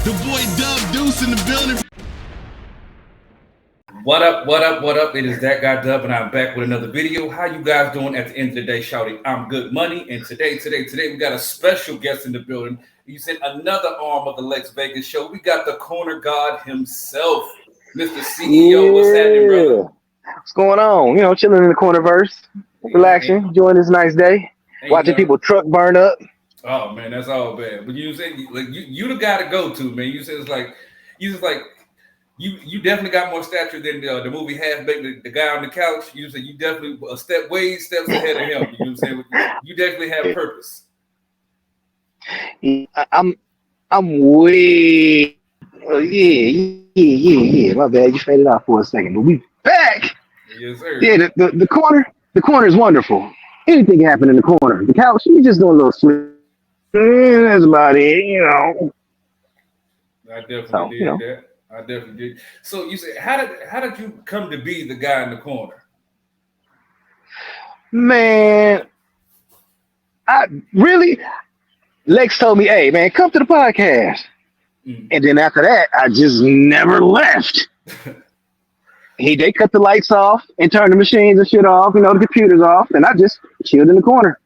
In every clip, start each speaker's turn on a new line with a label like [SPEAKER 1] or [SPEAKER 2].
[SPEAKER 1] The boy Dub Deuce in the building.
[SPEAKER 2] What up, what up, what up? It is that guy Dub, and I'm back with another video. How you guys doing at the end of the day, shouting, I'm good money. And today, we got a special guest in the building. You said another arm of the Lex Vegas show. We got the corner god himself, Mr. CEO. What's happening, brother?
[SPEAKER 3] What's going on? You know, chilling in the cornerverse, relaxing, enjoying this nice day, watching people truck burn up.
[SPEAKER 2] Oh man, that's all bad. But you said like you the guy to go to, man. You said it's like you definitely got more stature than the movie Half Baked, the guy on the couch. You said you definitely steps ahead of him. You know what I'm saying? You definitely have purpose.
[SPEAKER 3] I'm way yeah. My bad, you faded out for a second, but we back.
[SPEAKER 2] Yes, sir.
[SPEAKER 3] Yeah, the corner is wonderful. Anything can happen in the corner. The couch, you just doing a little sleep. That's about it, you know.
[SPEAKER 2] I definitely did that. I definitely did. So you said, how did you come to be the guy in the corner?
[SPEAKER 3] Man, Lex told me, hey man, come to the podcast. And then after that, I just never left. They cut the lights off and turned the machines and shit off, the computers off, and I just chilled in the corner.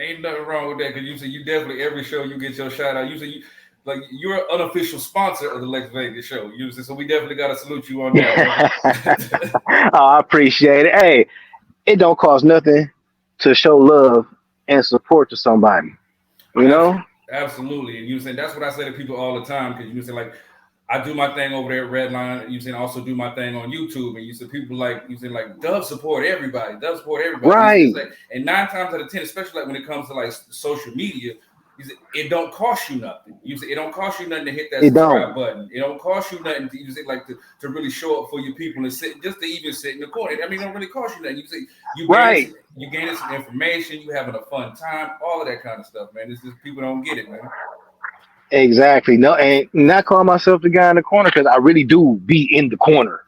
[SPEAKER 2] Ain't nothing wrong with that, because you say you definitely every show you get your shout out. You say you're an unofficial sponsor of the Lex Vegas show. So we definitely got to salute you on that.
[SPEAKER 3] Oh, I appreciate it. Hey, it don't cost nothing to show love and support to somebody. You know?
[SPEAKER 2] Absolutely. And you saying that's what I say to people all the time, because you say like I do my thing over there at Redline. You said also do my thing on YouTube, and you said people like Dove support everybody.
[SPEAKER 3] Right.
[SPEAKER 2] And 9 times out of 10, especially like when it comes to like social media, it don't cost you nothing. It don't cost you nothing to hit that subscribe button. It don't cost you nothing to really show up for your people and sit in the corner. I mean, it don't really cost you nothing. You gaining some information, you having a fun time, all of that kind of stuff, man. It's just people don't get it, man.
[SPEAKER 3] Exactly. No, and not call myself the guy in the corner, because I really do be in the corner.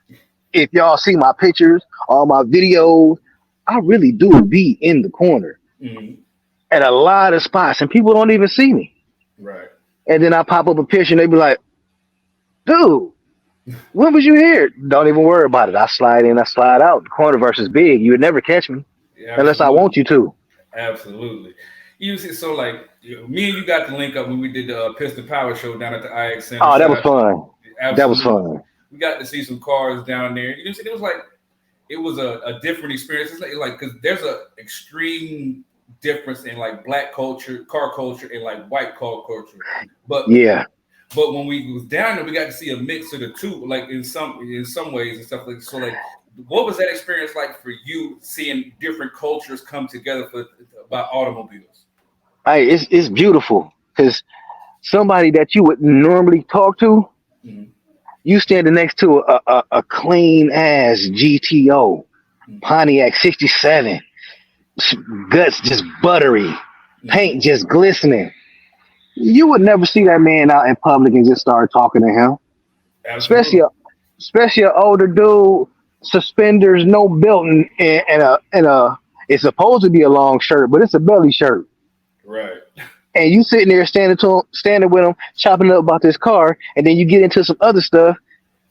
[SPEAKER 3] If y'all see my pictures, all my videos, I really do be in the corner at a lot of spots, and people don't even see me.
[SPEAKER 2] Right.
[SPEAKER 3] And then I pop up a picture, and they be like, "Dude, when was you here?" Don't even worry about it. I slide in, I slide out. The corner versus big. You would never catch me unless I want you to.
[SPEAKER 2] Absolutely. You see, so like me and you got the link up when we did the Piston Power Show down at the IX Center.
[SPEAKER 3] Oh, that was fun.
[SPEAKER 2] Absolutely.
[SPEAKER 3] That was fun.
[SPEAKER 2] We got to see some cars down there. You know, it was a different experience. It's like because there's a extreme difference in like black culture, car culture, and like white car culture. But when we was down there, we got to see a mix of the two, like in some ways and stuff like so. Like, what was that experience like for you, seeing different cultures come together about automobiles?
[SPEAKER 3] Hey, it's beautiful, because somebody that you would normally talk to, you standing next to a clean ass GTO, Pontiac 67, guts just buttery, paint just glistening. You would never see that man out in public and just start talking to him. Absolutely. Especially an older dude, suspenders, no belt, and a it's supposed to be a long shirt, but it's a belly shirt.
[SPEAKER 2] Right. And
[SPEAKER 3] you sitting there standing with him, chopping up about this car, and then you get into some other stuff.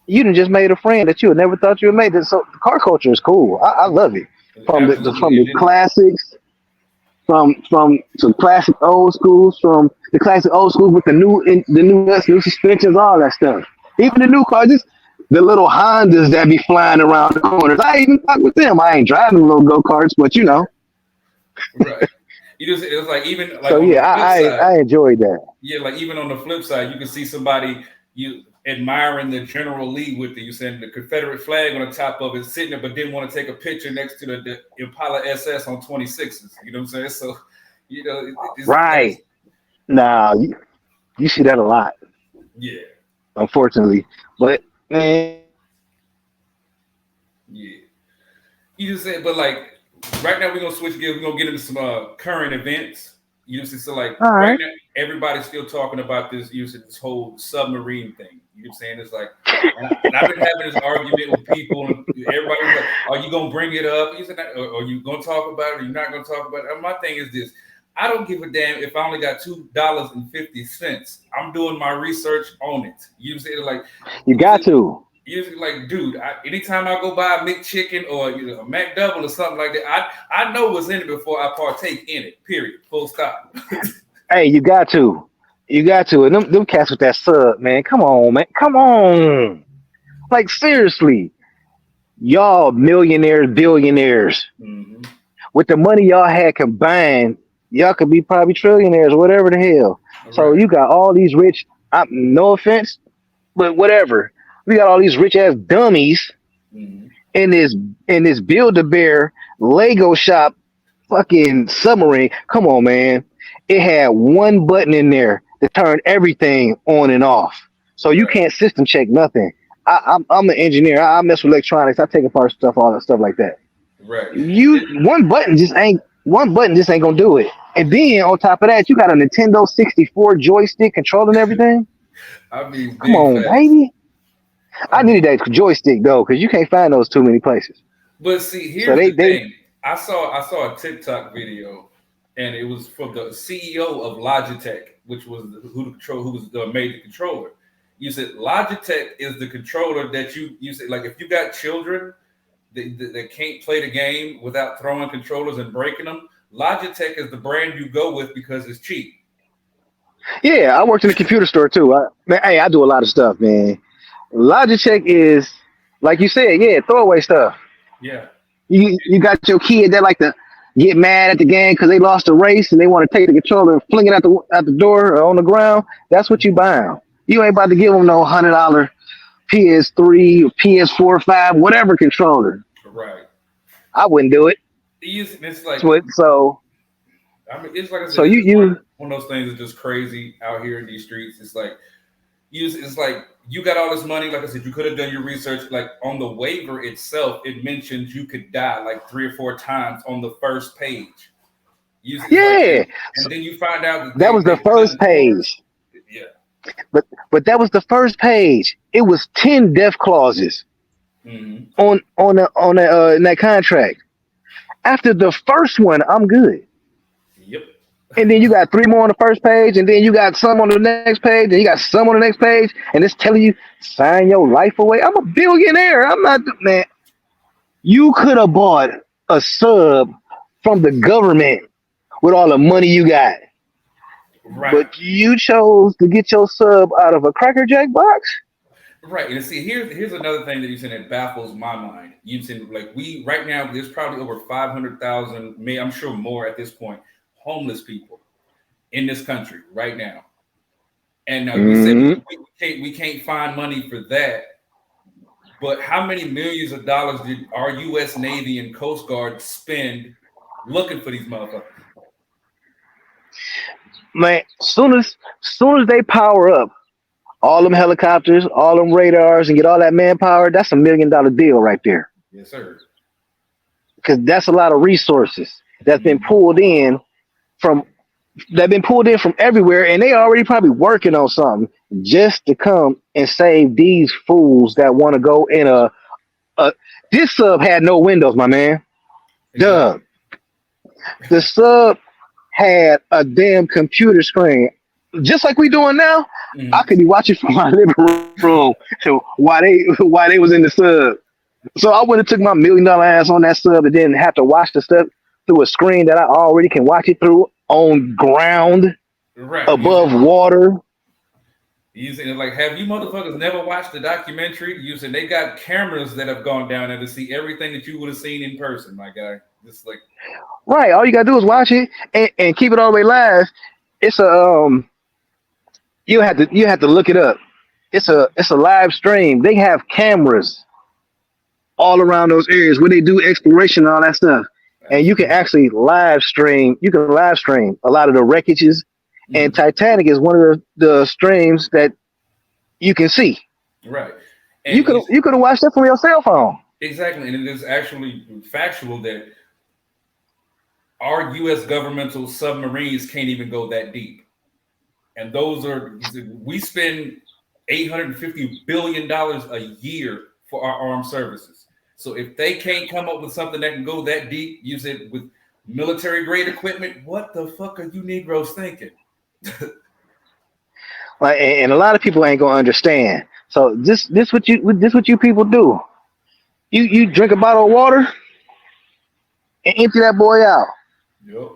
[SPEAKER 3] You done just made a friend that you would never thought you would make. So the car culture is cool. I love it. From the classics, from some classic old schools, from the classic old schools with the new suspensions, all that stuff. Even the new cars, just the little Hondas that be flying around the corners. I even talk with them. I ain't driving little go-karts, but you know.
[SPEAKER 2] Right. It was like even like
[SPEAKER 3] so yeah, I enjoyed that.
[SPEAKER 2] Yeah, like even on the flip side, you can see somebody you admiring the General Lee with you saying the Confederate flag on the top of it, sitting there, but didn't want to take a picture next to the Impala SS on 26s. You know what I'm saying? So
[SPEAKER 3] right. Now you see that a lot.
[SPEAKER 2] Yeah.
[SPEAKER 3] Unfortunately, but man.
[SPEAKER 2] Yeah. You just said, but like. Right now, we're gonna switch gears. We're gonna get into some current events. You know, so like right now, everybody's still talking about this whole submarine thing. You know what I'm saying? It's like, and I've been having this argument with people, and everybody's like, "Are you gonna bring it up? Are you gonna talk about it? Or you're not gonna talk about it?" And my thing is this: I don't give a damn if I only got $2.50. I'm doing my research on it. You say like
[SPEAKER 3] You got to.
[SPEAKER 2] usually like, dude, anytime I go buy a McChicken or a McDouble or something like that, I know what's in it before I partake in it. Period. Full stop.
[SPEAKER 3] Hey, you got to. You got to. And them cats with that sub, man. Come on, man. Come on. Like seriously, y'all millionaires, billionaires.
[SPEAKER 2] Mm-hmm.
[SPEAKER 3] With the money y'all had combined, y'all could be probably trillionaires, whatever the hell. So
[SPEAKER 2] Right.
[SPEAKER 3] you got all these rich. No offense, but whatever. We got all these rich ass dummies
[SPEAKER 2] Mm-hmm.
[SPEAKER 3] in this Build a Bear Lego shop fucking submarine. Come on, man. It had one button in there to turn everything on and off. So you
[SPEAKER 2] Right.
[SPEAKER 3] can't system check nothing. I'm an engineer. I mess with electronics. I take apart stuff, all that stuff like that.
[SPEAKER 2] Right.
[SPEAKER 3] You one button just ain't gonna do it. And then on top of that, you got a Nintendo 64 joystick controlling everything.
[SPEAKER 2] I mean,
[SPEAKER 3] Come
[SPEAKER 2] big
[SPEAKER 3] on,
[SPEAKER 2] facts.
[SPEAKER 3] baby.
[SPEAKER 2] I
[SPEAKER 3] I
[SPEAKER 2] mean,
[SPEAKER 3] needed that joystick though, because you can't find those too many places.
[SPEAKER 2] but see,
[SPEAKER 3] So
[SPEAKER 2] here's
[SPEAKER 3] they
[SPEAKER 2] the
[SPEAKER 3] they
[SPEAKER 2] thing. I saw a TikTok video, and it was from the CEO of Logitech, which was who was the major controller. You said Logitech is the controller that you said like if you got children that can't play the game without throwing controllers and breaking them, Logitech is the brand you go with because it's cheap.
[SPEAKER 3] yeah, I worked in a computer store too. Man, hey, I do a lot of stuff, man. Logitech is like you said, yeah, throwaway stuff.
[SPEAKER 2] Yeah.
[SPEAKER 3] You got your kid that like to get mad at the game because they lost a race and they want to take the controller and fling it out the door or on the ground. That's what you buy 'em. You ain't about to give them no $100 PS3 or PS4, 5, whatever controller.
[SPEAKER 2] Right.
[SPEAKER 3] I wouldn't do it.
[SPEAKER 2] It's like
[SPEAKER 3] So
[SPEAKER 2] I mean, it's like I
[SPEAKER 3] so
[SPEAKER 2] said, it's
[SPEAKER 3] you
[SPEAKER 2] just
[SPEAKER 3] you
[SPEAKER 2] one of those things that's just crazy out here in these streets. It's like it's like you got all this money. Like I said, you could have done your research. Like on the waiver itself, it mentions you could die like 3 or 4 times on the first page. It's like,
[SPEAKER 3] yeah.
[SPEAKER 2] and then you find out that
[SPEAKER 3] That was the
[SPEAKER 2] they
[SPEAKER 3] first
[SPEAKER 2] cut corners.
[SPEAKER 3] page.
[SPEAKER 2] Yeah.
[SPEAKER 3] But that was the first page. It was 10 death clauses
[SPEAKER 2] Mm-hmm.
[SPEAKER 3] on in that contract. After the first one, I'm good.
[SPEAKER 2] Yep.
[SPEAKER 3] And then you got three more on the first page, and then you got some on the next page, and you got some on the next page, and it's telling you sign your life away. I'm a billionaire. I'm not man. You could have bought a sub from the government with all the money you got,
[SPEAKER 2] Right.
[SPEAKER 3] but you chose to get your sub out of a Cracker Jack box.
[SPEAKER 2] Right. And see, here's another thing that you said that baffles my mind. You said like we right now there's probably over 500,000, maybe I'm sure more at this point, homeless people in this country right now. And we said
[SPEAKER 3] Hmm.
[SPEAKER 2] we can't find money for that. But how many millions of dollars did our U.S. Navy and Coast Guard spend looking for these motherfuckers?
[SPEAKER 3] Man, soon as they power up all them helicopters, all them radars, and get all that manpower, that's $1 million deal right there.
[SPEAKER 2] Yes, sir.
[SPEAKER 3] Because that's a lot of resources that's been
[SPEAKER 2] Mhm.
[SPEAKER 3] pulled in from everywhere, and they already probably working on something just to come and save these fools that want to go in a. This sub had no windows, my man.
[SPEAKER 2] Exactly.
[SPEAKER 3] Duh. The sub had a damn computer screen, just like we doing now. I
[SPEAKER 2] Mhm.
[SPEAKER 3] could be watching from my living room to why they was in the sub. So I would have took my $1 million ass on that sub and then have to watch the stuff through a screen that I already can watch it through on ground
[SPEAKER 2] Right.
[SPEAKER 3] above water.
[SPEAKER 2] You said like, have you motherfuckers never watched the documentary? You said they got cameras that have gone down there to see everything that you would have seen in person, my guy. Just like
[SPEAKER 3] Right. All you gotta do is watch it and keep it all the way live. It's a you have to look it up. It's a live stream. They have cameras all around those areas where they do exploration and all that stuff. And you can
[SPEAKER 2] absolutely.
[SPEAKER 3] actually live stream. You can live stream a lot of the wreckages. And
[SPEAKER 2] Mhm.
[SPEAKER 3] Titanic is one of the streams that you can see.
[SPEAKER 2] Right.
[SPEAKER 3] You
[SPEAKER 2] And
[SPEAKER 3] could you could have watched that from your cell phone.
[SPEAKER 2] exactly, and it is actually factual that our U.S. governmental submarines can't even go that deep, and those are we spend $850 billion a year for our armed services. So if they can't come up with something that can go that deep, use it with military grade equipment. What the fuck are you Negroes thinking?
[SPEAKER 3] Like, and a lot of people ain't gonna understand. So this what you people do. You drink a bottle of water and empty that boy out,
[SPEAKER 2] Yep.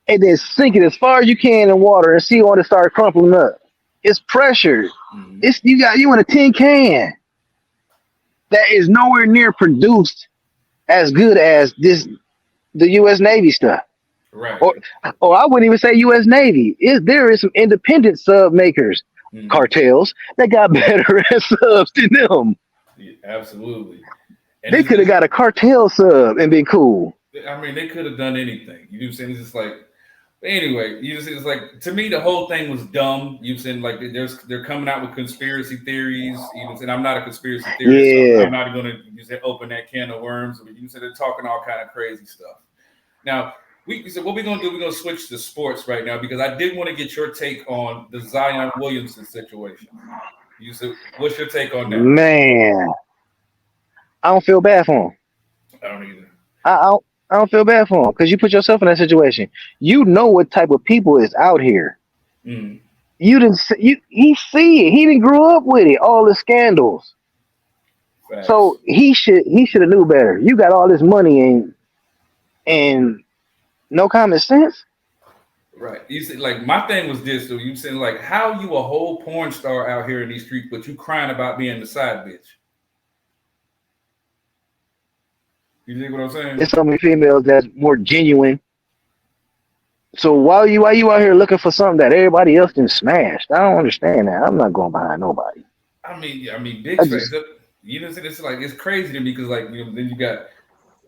[SPEAKER 3] and then sink it as far as you can in water and see when it start crumpling up. It's pressure.
[SPEAKER 2] Mm-hmm.
[SPEAKER 3] It's you in a tin can that is nowhere near produced as good as the U.S. Navy stuff.
[SPEAKER 2] Right.
[SPEAKER 3] Or I wouldn't even say U.S. Navy. There is some independent sub makers, cartels that got better at subs than them.
[SPEAKER 2] Yeah, absolutely. And
[SPEAKER 3] they could have got a cartel sub and been cool.
[SPEAKER 2] I mean, they could have done anything. You know what I'm saying? It's just like, anyway, you just, it's like, to me, the whole thing was dumb. You know what I'm saying? Like, they're coming out with conspiracy theories. You know what I'm saying? I'm not a conspiracy theorist.
[SPEAKER 3] Yeah.
[SPEAKER 2] So I'm not going to open that can of worms. But you said they're talking all kind of crazy stuff. Now, we said, what we're going to do, we're going to switch to sports right now because I did want to get your take on the Zion Williamson situation. You said, what's your take on that?
[SPEAKER 3] Man, I don't feel bad for him.
[SPEAKER 2] I don't either.
[SPEAKER 3] I don't feel bad for him because you put yourself in that situation. You know what type of people is out here.
[SPEAKER 2] Mm.
[SPEAKER 3] You didn't see, he see it. He didn't grow up with it. All the scandals.
[SPEAKER 2] Facts.
[SPEAKER 3] So he should have knew better. You got all this money and no common sense.
[SPEAKER 2] Right. You see, like my thing was this. So you saying like, how you a whole porn star out here in these streets, but you crying about being the side bitch? You think what I'm saying?
[SPEAKER 3] There's so many females that's more genuine. So why you out here looking for something that everybody else done smashed? I don't understand that. I'm not going behind nobody.
[SPEAKER 2] I mean, big facts. You know, it's like it's crazy to me because like then you got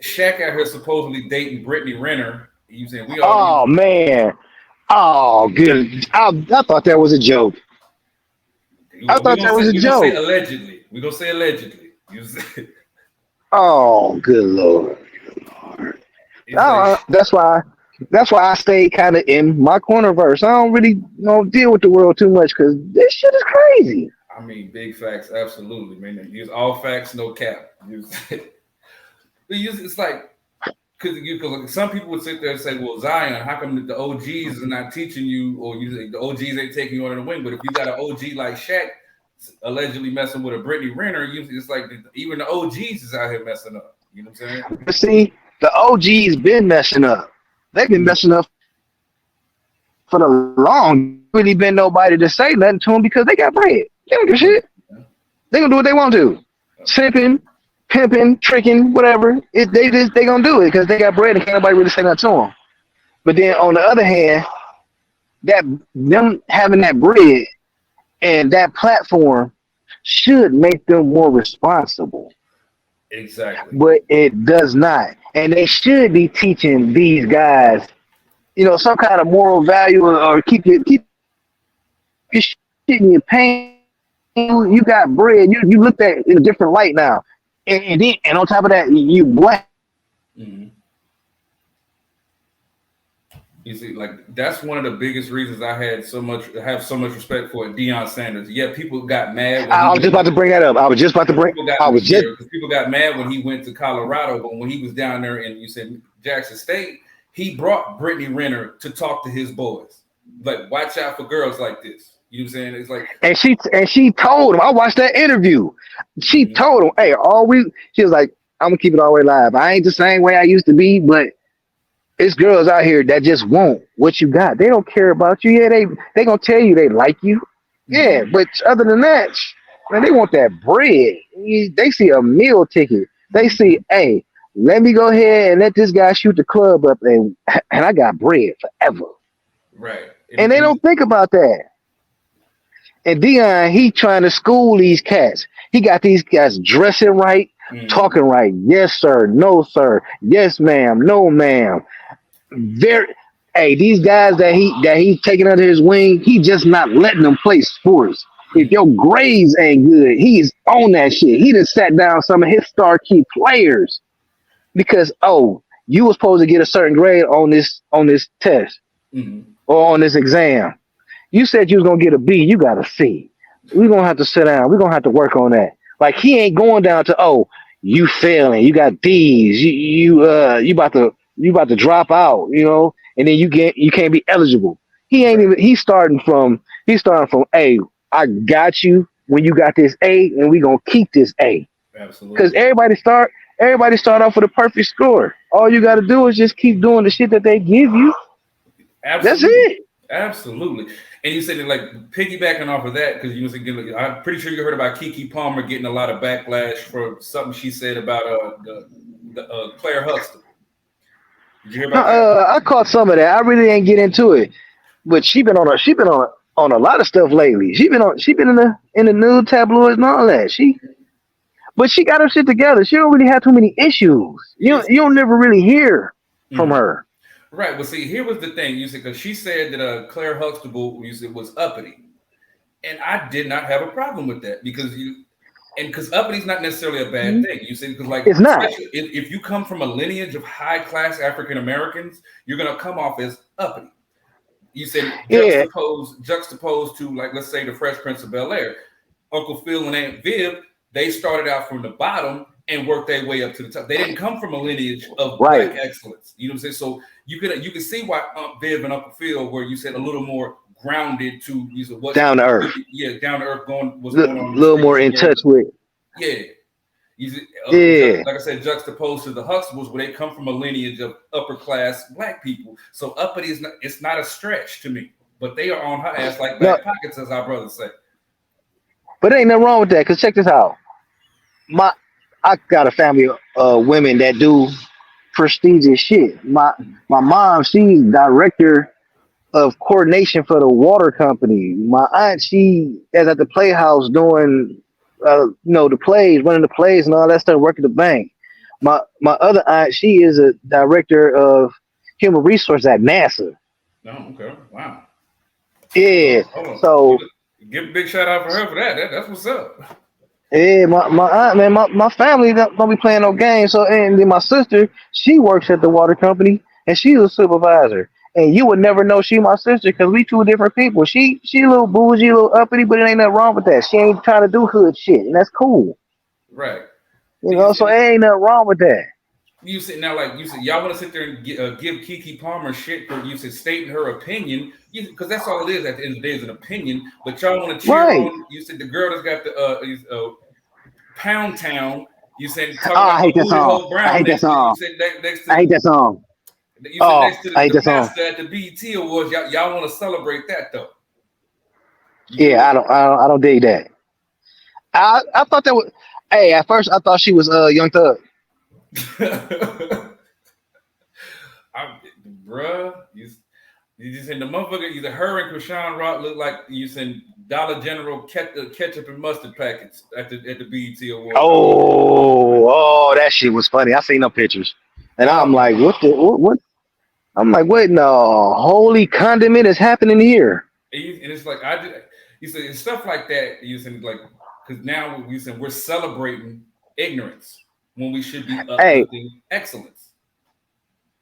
[SPEAKER 2] Shaq out here supposedly dating Brittany Renner. You saying we all?
[SPEAKER 3] Oh man, oh good. I thought that was a joke. I thought that was a joke.
[SPEAKER 2] Say allegedly. We're gonna say allegedly. You say.
[SPEAKER 3] Oh, good lord. That's why I stay kind of in my corner verse. I don't really deal with the world too much because this shit is crazy.
[SPEAKER 2] I mean, big facts, absolutely, man. Use all facts, no cap. It's like because some people would sit there and say, "Well, Zion, how come the OGs are not teaching you, or the OGs ain't taking you under the wing?" But if you got an OG like Shaq allegedly messing with a Brittany Renner, it's like even the OGs is out here messing up. You know what I'm saying?
[SPEAKER 3] But see, the OGs been messing up. They've been messing up for the long. Really been nobody to say nothing to them because they got bread. They don't give a shit. They gonna do what they want to. Simping, pimping, tricking, whatever. They gonna do it because they got bread and can't nobody really say nothing to them. But then on the other hand, that them having that bread and that platform should make them more responsible.
[SPEAKER 2] Exactly.
[SPEAKER 3] But it does not. And they should be teaching these guys, some kind of moral value or keep your shit in your pants. You got bread. You looked at it in a different light now. And on top of that, you black.
[SPEAKER 2] Mm-hmm. You see, like that's one of the biggest reasons I have so much respect for Deion Sanders. Yeah, people got mad.
[SPEAKER 3] I was just about to bring that up.
[SPEAKER 2] People got mad when he went to Colorado, but when he was down there and you said Jackson State, he brought Brittany Renner to talk to his boys. Like, watch out for girls like this. You know what I'm saying? It's like,
[SPEAKER 3] and she told him. I watched that interview. She told him, "Hey, she was like, I'm gonna keep it all the way live. I ain't the same way I used to be, but." It's girls out here that just want what you got. They don't care about you. Yeah, they gonna tell you they like you. Yeah, but other than that, man, they want that bread. They see a meal ticket. They see, hey, let me go ahead and let this guy shoot the club up, and I got bread forever.
[SPEAKER 2] Right.
[SPEAKER 3] And they don't think about that. And Deion, he trying to school these cats. He got these guys dressing right, talking right. Yes, sir. No, sir. Yes, ma'am. No, ma'am. These guys that he's taking under his wing, he just not letting them play sports. If your grades ain't good, he's on that shit. He just sat down some of his star key players because you was supposed to get a certain grade on this test or on this exam. You said you was gonna get a B, you got a C. We're gonna have to sit down. We're gonna have to work on that. Like he ain't going down to you failing, you got D's, you about to you about to drop out, and then you can't be eligible. He ain't
[SPEAKER 2] Right.
[SPEAKER 3] even he's starting from hey, I got you when you got this A and we gonna keep this A. Cause
[SPEAKER 2] Absolutely.
[SPEAKER 3] everybody start off with a perfect score. All you gotta do is just keep doing the shit that they give you. That's
[SPEAKER 2] Absolutely.
[SPEAKER 3] it.
[SPEAKER 2] Absolutely. And you said that, like, piggybacking off of that, because you was again, like, I'm pretty sure you heard about Kiki Palmer getting a lot of backlash for something she said about the Claire Huxtable. Did you hear about that?
[SPEAKER 3] I caught some of that. I really ain't get into it. But she been on a lot of stuff lately. She been in the news tabloids and all that. But she got her shit together. She don't really have too many issues.
[SPEAKER 2] Yes.
[SPEAKER 3] You don't never really hear from
[SPEAKER 2] Mhm.
[SPEAKER 3] her.
[SPEAKER 2] Right. Well, see, here was the thing. You said because she said that Claire Huxtable you said was uppity, and I did not have a problem with that because because uppity is not necessarily a bad thing. You said because like
[SPEAKER 3] It's not.
[SPEAKER 2] especially if you come from a lineage of high class African Americans, you're gonna come off as uppity. You said
[SPEAKER 3] Yeah,
[SPEAKER 2] juxtaposed to like let's say the Fresh Prince of Bel Air. Uncle Phil and Aunt Viv, they started out from the bottom and worked their way up to the top. They didn't come from a lineage of
[SPEAKER 3] right.
[SPEAKER 2] black excellence. You know what I'm saying? So you can see why Aunt Viv and Uncle Phil were you said a little more grounded to you said what
[SPEAKER 3] Down to earth.
[SPEAKER 2] down to earth was
[SPEAKER 3] A
[SPEAKER 2] going on in the
[SPEAKER 3] little more
[SPEAKER 2] streets
[SPEAKER 3] in
[SPEAKER 2] where
[SPEAKER 3] touch with.
[SPEAKER 2] yeah. You see,
[SPEAKER 3] Yeah.
[SPEAKER 2] like I said, juxtaposed to the Huxtables, where they come from a lineage of upper class black people. So uppity is not it's not a stretch to me, but they are on her ass like
[SPEAKER 3] No,
[SPEAKER 2] back pockets, as our brothers say.
[SPEAKER 3] but ain't nothing wrong with that. Cause check this out. My I got a family of women that do prestigious shit. My mom, she's director of coordination for the water company. My aunt, she is at the playhouse doing, the plays, running the plays and all that stuff, working the bank. My other aunt, she is a director of human resource at NASA.
[SPEAKER 2] No, okay, wow.
[SPEAKER 3] Yeah,
[SPEAKER 2] Hold on.
[SPEAKER 3] so
[SPEAKER 2] Give a big shout out for her for that. That's what's up.
[SPEAKER 3] yeah, my aunt, man, my family don't be playing no games. So and then my sister, she works at the water company and she's a supervisor. And you would never know she my sister because we two different people. She a little bougie, a little uppity, but it ain't nothing wrong with that. She ain't trying to do hood shit, and that's cool.
[SPEAKER 2] Right.
[SPEAKER 3] You
[SPEAKER 2] And you
[SPEAKER 3] know, so
[SPEAKER 2] said
[SPEAKER 3] it ain't nothing wrong with that.
[SPEAKER 2] you said now like you said y'all want to sit there and give Kiki Palmer shit for you said stating her opinion because that's all it is at the end of the day is an opinion. But y'all want to cheer
[SPEAKER 3] Right.
[SPEAKER 2] on. You said the girl that's got the Pound Town. You said
[SPEAKER 3] Oh,
[SPEAKER 2] talking
[SPEAKER 3] I
[SPEAKER 2] about
[SPEAKER 3] hate
[SPEAKER 2] the
[SPEAKER 3] that
[SPEAKER 2] Booty
[SPEAKER 3] song.
[SPEAKER 2] Hole
[SPEAKER 3] I
[SPEAKER 2] Brown
[SPEAKER 3] hate that
[SPEAKER 2] next to you
[SPEAKER 3] song.
[SPEAKER 2] said next
[SPEAKER 3] I
[SPEAKER 2] to
[SPEAKER 3] hate that song.
[SPEAKER 2] you said
[SPEAKER 3] Oh,
[SPEAKER 2] next to
[SPEAKER 3] I hate
[SPEAKER 2] the
[SPEAKER 3] that song.
[SPEAKER 2] pastor at the BET Awards. Y'all want to celebrate that though. You get
[SPEAKER 3] Yeah,
[SPEAKER 2] what?
[SPEAKER 3] I don't dig that. I thought that was. Hey, at first I thought she was Young Thug.
[SPEAKER 2] I, bruh, you just said the motherfucker, either her and Krishan Rock look like you said Dollar General ketchup and mustard packets at the BET Awards. I don't know.
[SPEAKER 3] That shit was funny. I seen them pictures, and I'm
[SPEAKER 2] Oh,
[SPEAKER 3] like, what? I'm like, what in the holy condiment is happening here?
[SPEAKER 2] and it's like I did. You said it's stuff like that. You said like because now we said we're celebrating ignorance when we should be
[SPEAKER 3] Hey,
[SPEAKER 2] uplifting excellence.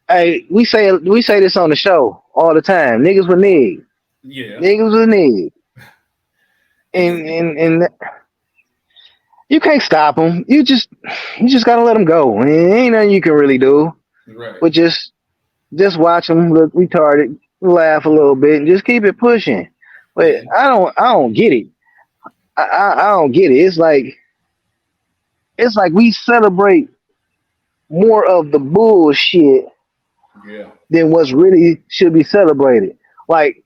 [SPEAKER 3] hey, we say this on the show all the time. Niggas with nig,
[SPEAKER 2] Yeah,
[SPEAKER 3] niggas with nig,
[SPEAKER 2] because
[SPEAKER 3] and you can't stop them. You just gotta let them go. Ain't nothing you can really do,
[SPEAKER 2] right.
[SPEAKER 3] but just watch them look retarded, laugh a little bit, and just keep it pushing. But
[SPEAKER 2] Yeah,
[SPEAKER 3] I don't get it. I don't get it. It's like we celebrate more of the bullshit
[SPEAKER 2] yeah.
[SPEAKER 3] than what's really should be celebrated. Like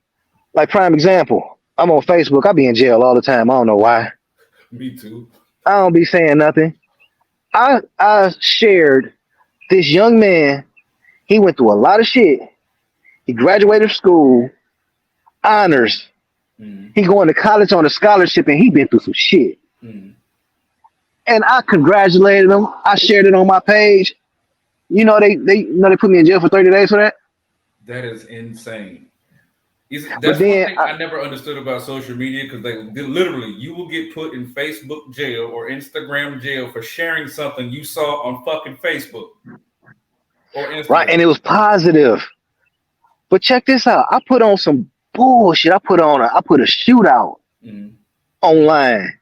[SPEAKER 3] prime example, I'm on Facebook. I be in jail all the time. I don't know why.
[SPEAKER 2] Me too.
[SPEAKER 3] I don't be saying nothing. I shared this young man. He went through a lot of shit. He graduated school, honors.
[SPEAKER 2] Mm,
[SPEAKER 3] He going to college on a scholarship, and he been through some shit.
[SPEAKER 2] mm.
[SPEAKER 3] And I congratulated him. I shared it on my page. They put me in jail for 30 days for that.
[SPEAKER 2] That is insane.
[SPEAKER 3] But
[SPEAKER 2] That's one
[SPEAKER 3] then
[SPEAKER 2] thing I never understood about social media because literally you will get put in Facebook jail or Instagram jail for sharing something you saw on fucking Facebook or
[SPEAKER 3] right,
[SPEAKER 2] Instagram.
[SPEAKER 3] and it was positive. But check this out. I put on some bullshit. I put a shootout
[SPEAKER 2] Mm,
[SPEAKER 3] online.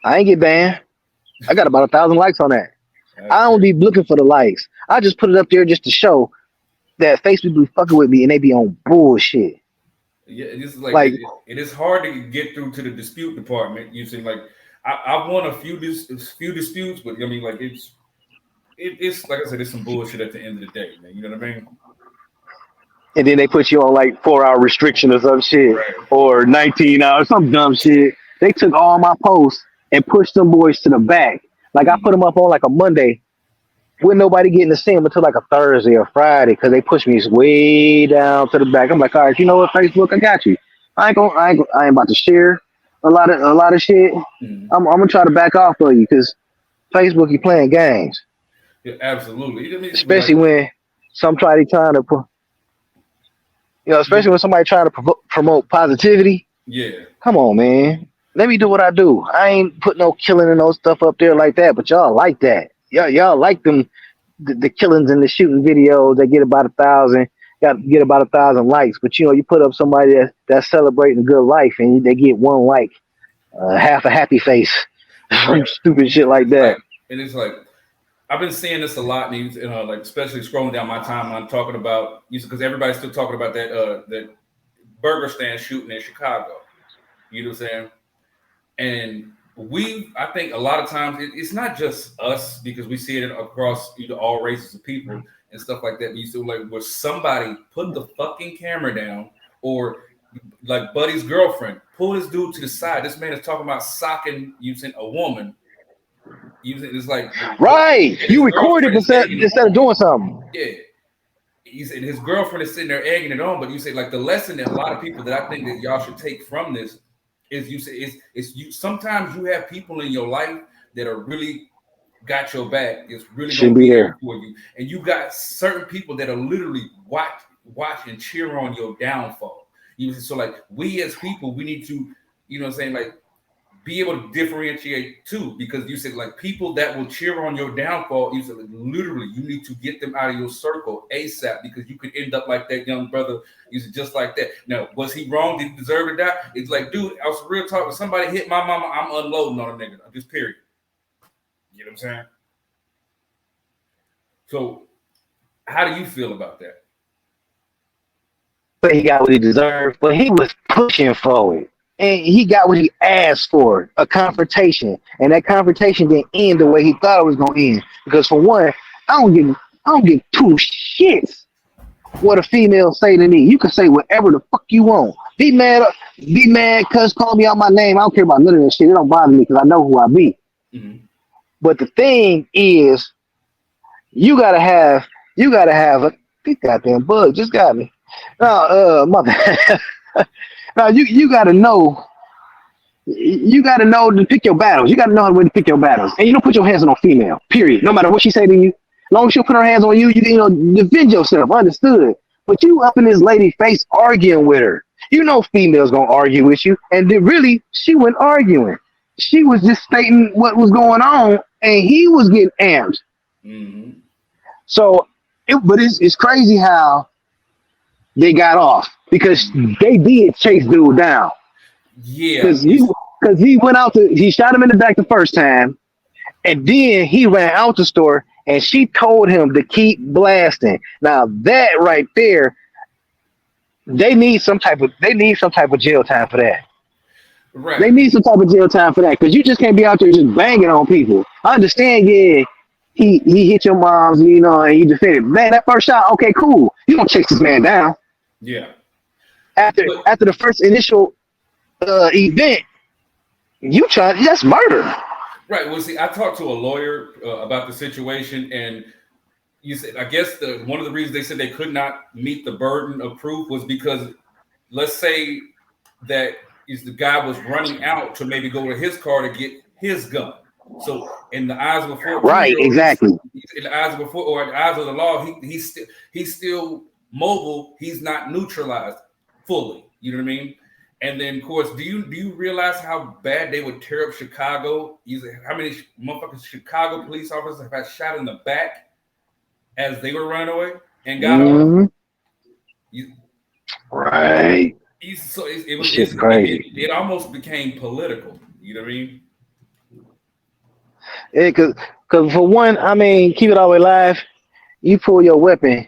[SPEAKER 3] I ain't get banned. I got about 1,000 likes on that. I don't be looking for the likes. I just put it up there just to show that Facebook be fucking with me and they be on bullshit.
[SPEAKER 2] Yeah, it's like
[SPEAKER 3] Like,
[SPEAKER 2] it is hard to get through to the dispute department. You see, like I've won a few disputes, but I mean, like it's like I said, it's some bullshit at the end of the day, man. You know what I mean?
[SPEAKER 3] and then they put you on like 4 hour restriction or some shit,
[SPEAKER 2] Right.
[SPEAKER 3] or 19 hours, some dumb shit. They took all my posts and pushed them boys to the back. Like I put them up on like a Monday, with nobody getting to see them until like a Thursday or Friday, because they pushed me way down to the back. I'm like, all right, you know what, Facebook, I got you. I ain't about to share a lot of shit.
[SPEAKER 2] Mhm.
[SPEAKER 3] I'm gonna try to back off of you because Facebook, you playing games,
[SPEAKER 2] Yeah, absolutely. You know what I mean?
[SPEAKER 3] especially
[SPEAKER 2] Like,
[SPEAKER 3] when somebody trying to, especially when somebody trying to promote positivity.
[SPEAKER 2] yeah,
[SPEAKER 3] Come on, man. Let me do what I do. I ain't put no killing and no stuff up there like that, but y'all like that. Y'all like them the killings and the shooting videos that get about 1,000, get about 1,000 likes. But you put up somebody that's celebrating a good life and they get one like, half a happy face,
[SPEAKER 2] right.
[SPEAKER 3] some stupid shit like that.
[SPEAKER 2] And it's like I've been seeing this a lot, and like especially scrolling down my timeline, talking about because everybody's still talking about that burger stand shooting in Chicago. You know what I'm saying? And I think a lot of times it's not just us because we see it across all races of people and stuff like that. You see, like where somebody put the fucking camera down, or like Buddy's girlfriend pull this dude to the side. This man is talking about socking using a woman. It's like
[SPEAKER 3] Right.
[SPEAKER 2] his
[SPEAKER 3] You recorded
[SPEAKER 2] girlfriend is
[SPEAKER 3] instead
[SPEAKER 2] egging it
[SPEAKER 3] of
[SPEAKER 2] on.
[SPEAKER 3] doing something.
[SPEAKER 2] Yeah. And his girlfriend is sitting there egging it on, but you say like the lesson that a lot of people that I think that y'all should take from this is you say it's you sometimes you have people in your life that are really got your back, it's really gonna
[SPEAKER 3] Shouldn't be
[SPEAKER 2] be there
[SPEAKER 3] there.
[SPEAKER 2] for you. And you got certain people that are literally watch and cheer on your downfall. So like we as people, we need to, what I'm saying, like be able to differentiate too, because you said like people that will cheer on your downfall, you said like, literally you need to get them out of your circle ASAP, because you could end up like that young brother. You said just like that. Now, was he wrong? Did he deserve to die? It's like, dude, I was real talk. If somebody hit my mama, I'm unloading on a nigga. Just period. You know what I'm saying? So, how do you feel about that?
[SPEAKER 3] But he got what he deserved, but he was pushing for it. And he got what he asked for, a confrontation. And that confrontation didn't end the way he thought it was gonna end. Because for one, I don't give two shits what a female say to me. You can say whatever the fuck you want. Be mad, cuz call me out my name. I don't care about none of that shit. It don't bother me because I know who I be.
[SPEAKER 2] Mm-hmm.
[SPEAKER 3] But the thing is, you gotta have a this goddamn bug just got me. Now, mother. Now you gotta know. You gotta know to pick your battles. You gotta know when to pick your battles, and you don't put your hands on a female. Period. No matter what she say to you, as long as she'll put her hands on you, defend yourself. Understood. But you up in this lady face arguing with her. You know females gonna argue with you, and then really she wasn't arguing. She was just stating what was going on, and he was getting amped.
[SPEAKER 2] Mm-hmm.
[SPEAKER 3] So, it's crazy how they got off because they did chase dude down.
[SPEAKER 2] Yeah.
[SPEAKER 3] Because he went out he shot him in the back the first time, and then he ran out the store, and she told him to keep blasting. Now that right there, they need some type of jail time for that.
[SPEAKER 2] Right.
[SPEAKER 3] They need some type of jail time for that, because you just can't be out there just banging on people. I understand, yeah. He hit your moms, and you defended. Man, that first shot, okay, cool. You don't chase this man down.
[SPEAKER 2] Yeah.
[SPEAKER 3] After the first initial event, that's murder.
[SPEAKER 2] Right. Well, see, I talked to a lawyer about the situation, and you said I guess one of the reasons they said they could not meet the burden of proof was because, let's say that the guy was running out to maybe go to his car to get his gun. So in the eyes of a 14-year-old,
[SPEAKER 3] right, exactly.
[SPEAKER 2] In the eyes of the eyes of the law, he's still mobile. He's not neutralized fully. You know what I mean? And then, of course, do you realize how bad they would tear up Chicago? How many motherfucking Chicago police officers have got shot in the back as they were running away and got off?
[SPEAKER 3] Right.
[SPEAKER 2] So it's
[SPEAKER 3] crazy.
[SPEAKER 2] It almost became political. You know what I mean?
[SPEAKER 3] Yeah, because Cause for one, I mean, keep it all the way live. You pull your weapon,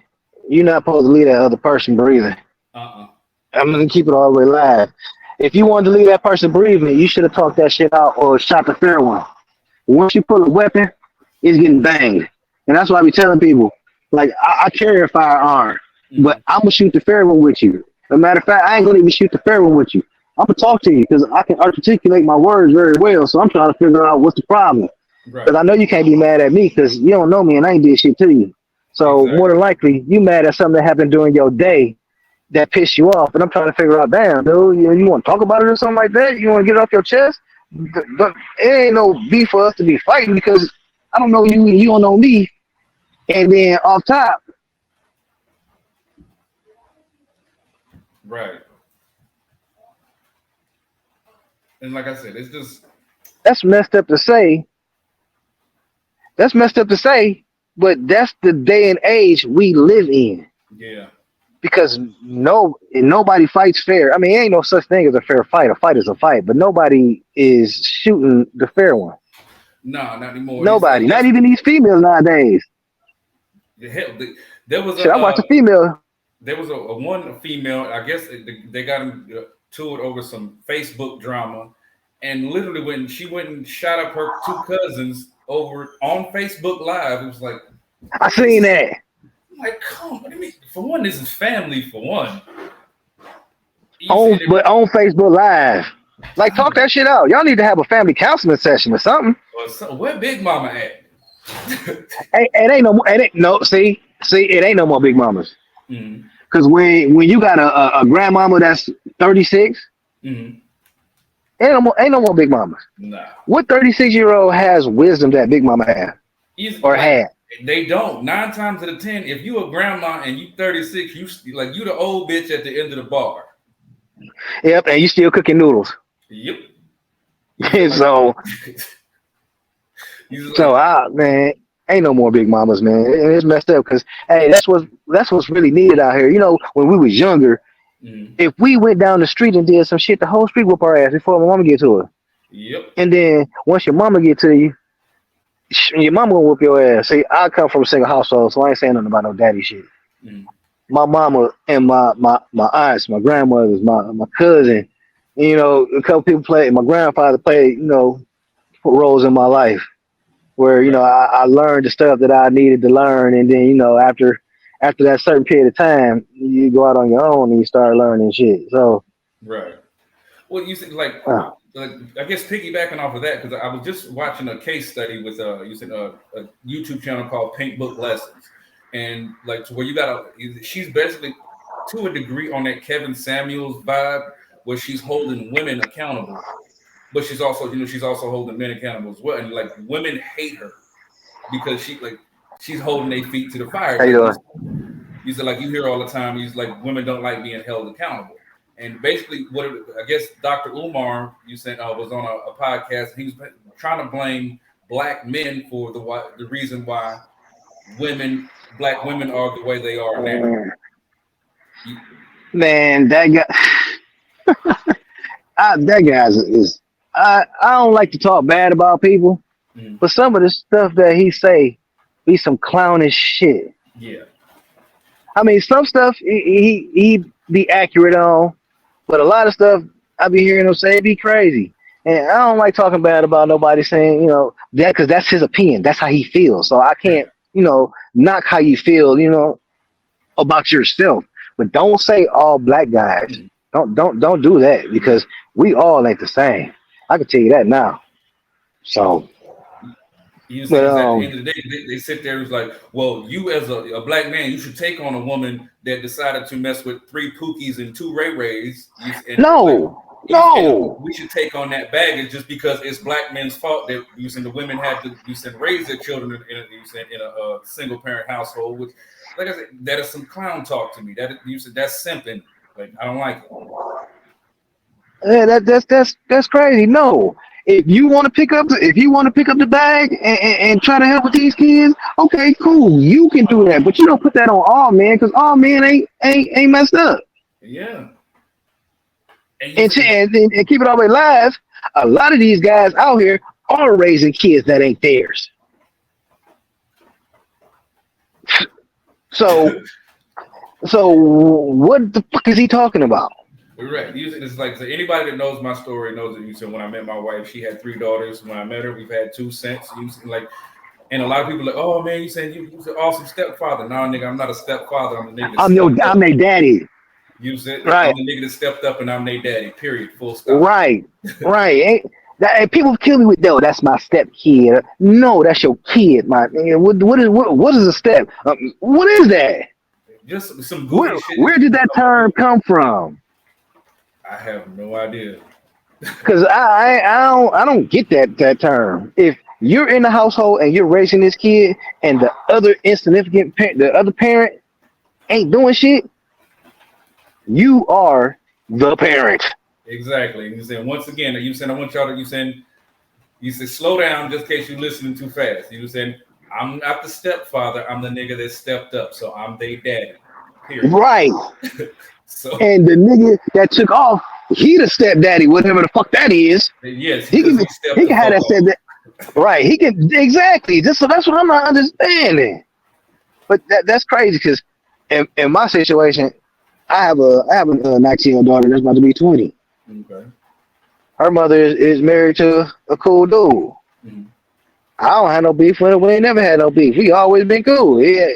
[SPEAKER 3] you're not supposed to leave that other person breathing.
[SPEAKER 2] Uh-uh.
[SPEAKER 3] I'm gonna keep it all the way live. If you wanted to leave that person breathing, you should have talked that shit out or shot the fair one. Once you pull a weapon, it's getting banged. And that's why I be telling people, like, I carry a firearm, but I'm gonna shoot the fair one with you. As a matter of fact, I ain't gonna even shoot the fair one with you. I'm gonna talk to you because I can articulate my words very well. So I'm trying to figure out what's the problem.
[SPEAKER 2] Right.
[SPEAKER 3] Because I know you can't be mad at me because you don't know me and I ain't did shit to you. So more than likely, you mad at something that happened during your day that pissed you off. And I'm trying to figure out, damn, dude, you want to talk about it or something like that? You want to get it off your chest? But it ain't no beef for us to be fighting because I don't know you and you don't know me. And then off top.
[SPEAKER 2] Right. And like I said, it's just.
[SPEAKER 3] That's messed up to say. That's messed up to say, but that's the day and age we live in.
[SPEAKER 2] Yeah.
[SPEAKER 3] Because nobody fights fair. I mean, ain't no such thing as a fair fight. A fight is a fight, but nobody is shooting the fair one.
[SPEAKER 2] No, not anymore.
[SPEAKER 3] Nobody, not even these females nowadays.
[SPEAKER 2] There was
[SPEAKER 3] I watch a female.
[SPEAKER 2] There was a one female. I guess they got into it over some Facebook drama, and literally when she went and shot up her two cousins over on Facebook Live, it was like
[SPEAKER 3] I seen that.
[SPEAKER 2] Like, come on, what do you mean? For one, this is family. For one,
[SPEAKER 3] but on Facebook Live, like talk that shit out. Y'all need to have a family counseling session or something.
[SPEAKER 2] Where Big Mama at?
[SPEAKER 3] it ain't no more. See, it ain't no more Big Mamas. Because when you got a grandmama that's 36, ain't no more Big Mamas.
[SPEAKER 2] Nah.
[SPEAKER 3] What 36-year-old has wisdom that Big Mama had or had?
[SPEAKER 2] They don't. 9 times out of 10, if you a grandma and you 36, you the old bitch at the end of the bar.
[SPEAKER 3] Yep, and you still cooking noodles.
[SPEAKER 2] Yep.
[SPEAKER 3] So man, ain't no more Big Mamas, man. It's messed up because hey, that's what's really needed out here. You know, when we was younger, if we went down the street and did some shit, the whole street whoop our ass before my mama get to her.
[SPEAKER 2] Yep.
[SPEAKER 3] And then once your mama get to you, your mama gonna whoop your ass. See, I come from a single household, so I ain't saying nothing about no daddy shit. My mama and my aunts, my grandmothers, my cousin, you know, a couple people played. My grandfather played, you know, roles in my life where you know I learned the stuff that I needed to learn, and then you know after that certain period of time, you go out on your own and you start learning shit. So
[SPEAKER 2] right. Well, you said like I guess piggybacking off of that because I was just watching a case study with a YouTube channel called Pink Book Lessons, and like to where she's basically to a degree on that Kevin Samuels vibe where she's holding women accountable, but she's also holding men accountable as well, and like women hate her because she's holding their feet to the fire.
[SPEAKER 3] How you doing?
[SPEAKER 2] You said like you hear all the time. He's like women don't like being held accountable. And basically, I guess Dr. Umar, you said, was on a podcast. He was trying to blame black men for the reason why black women are the way they are now.
[SPEAKER 3] Man, that guy, that guy's is. I don't like to talk bad about people, but some of the stuff that he say be some clownish shit.
[SPEAKER 2] Yeah.
[SPEAKER 3] I mean, some stuff he be accurate on. But a lot of stuff I be hearing him say be crazy. And I don't like talking bad about nobody saying, you know, that because that's his opinion. That's how he feels. So I can't, you know, knock how you feel, you know, about yourself. But don't say all black guys. Don't do that because we all ain't the same. I can tell you that now. So
[SPEAKER 2] at the end of the day, they sit there and it's like, well, you as a black man, you should take on a woman that decided to mess with 3 Pookies and 2 Ray Rays.
[SPEAKER 3] No.
[SPEAKER 2] We should take on that baggage just because it's black men's fault that the women had to raise their children in a single parent household. Which, like I said, that is some clown talk to me. That's simping. Like I don't like it.
[SPEAKER 3] Yeah, that's crazy. No. If you want to pick up the bag and try to help with these kids, okay, cool. You can do that, but you don't put that on all men because all men ain't messed up.
[SPEAKER 2] Yeah.
[SPEAKER 3] And keep it all the way live. A lot of these guys out here are raising kids that ain't theirs. So what the fuck is he talking about?
[SPEAKER 2] Right. Usually, it's like so anybody that knows my story knows that you said when I met my wife, she had 3 daughters. When I met her, we've had 2 since. Like, and a lot of people are like, oh man, you said you was an awesome stepfather. No, nigga, I'm not a stepfather. I'm the nigga that stepped
[SPEAKER 3] I'm
[SPEAKER 2] up.
[SPEAKER 3] their daddy.
[SPEAKER 2] You said I'm
[SPEAKER 3] Right,
[SPEAKER 2] the nigga that stepped up, and I'm their daddy. Period. Full stop.
[SPEAKER 3] right, right. And people kill me with, no, that's my step kid. No, that's your kid, my man. What is a step? What is that?
[SPEAKER 2] Just some goofy shit.
[SPEAKER 3] Where did that term come from?
[SPEAKER 2] I have no idea.
[SPEAKER 3] Because I don't get that term. If you're in the household and you're raising this kid, and the other insignificant the other parent ain't doing shit, you are the parent.
[SPEAKER 2] Exactly. You said once again. You said I want y'all to. You said slow down just in case you're listening too fast. You said I'm not the stepfather. I'm the nigga that stepped up. So I'm their daddy. Period.
[SPEAKER 3] Right.
[SPEAKER 2] So
[SPEAKER 3] And the nigga that took off, he the stepdaddy, whatever the fuck that is.
[SPEAKER 2] yes,
[SPEAKER 3] He can have that stepdaddy. Right. He can exactly. So that's what I'm not understanding. But that's crazy because in my situation, I have a 19-year-old daughter that's about to be 20.
[SPEAKER 2] Okay.
[SPEAKER 3] Her mother is married to a cool dude.
[SPEAKER 2] Mm-hmm.
[SPEAKER 3] I don't have no beef with her. We ain't never had no beef. We always been cool. Yeah.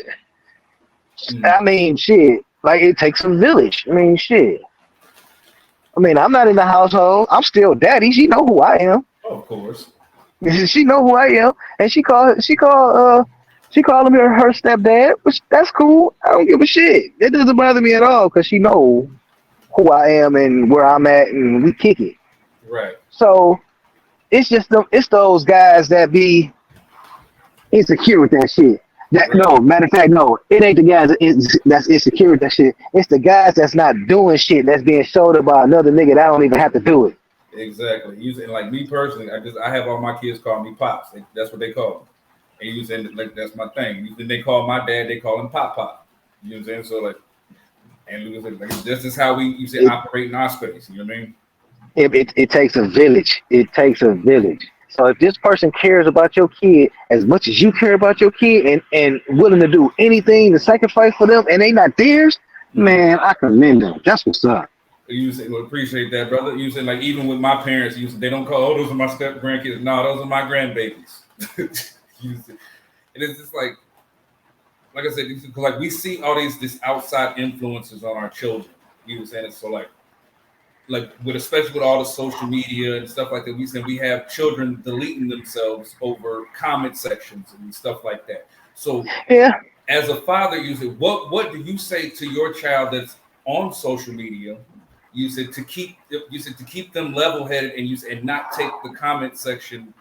[SPEAKER 3] Mm-hmm. I mean, shit. Like, it takes a village. I mean, shit. I mean, I'm not in the household. I'm still daddy. She know who I am.
[SPEAKER 2] Oh, of course.
[SPEAKER 3] She know who I am, and she called him her stepdad. Which that's cool. I don't give a shit. It doesn't bother me at all because she know who I am and where I'm at, and we kick it.
[SPEAKER 2] Right.
[SPEAKER 3] So it's just it's those guys that be insecure with that shit. That right. No, matter of fact, no, it ain't the guys that's insecure with that shit. It's the guys that's not doing shit that's being showed up by another nigga that don't even have to do it.
[SPEAKER 2] Exactly. Using like me personally, I have all my kids call me pops. That's what they call me. And you saying like that's my thing. Then they call my dad, they call him Pop Pop. You know what I'm saying? So like, and like, this is how we operate in our space. You know what I mean?
[SPEAKER 3] It takes a village. It takes a village. So if this person cares about your kid as much as you care about your kid and willing to do anything to sacrifice for them and they not theirs, man, I commend them. That's what's up.
[SPEAKER 2] You say, well, appreciate that, brother. You said like even with my parents, they don't call, oh, those are my step grandkids. No, those are my grandbabies. And it's just like I said, like we see all these outside influences on our children. You know, saying it's so like with especially with all the social media and stuff like that, we have children deleting themselves over comment sections and stuff like that. So
[SPEAKER 3] yeah, as
[SPEAKER 2] a father, you said, what do you say to your child that's on social media? You said to keep them level-headed and not take the comment section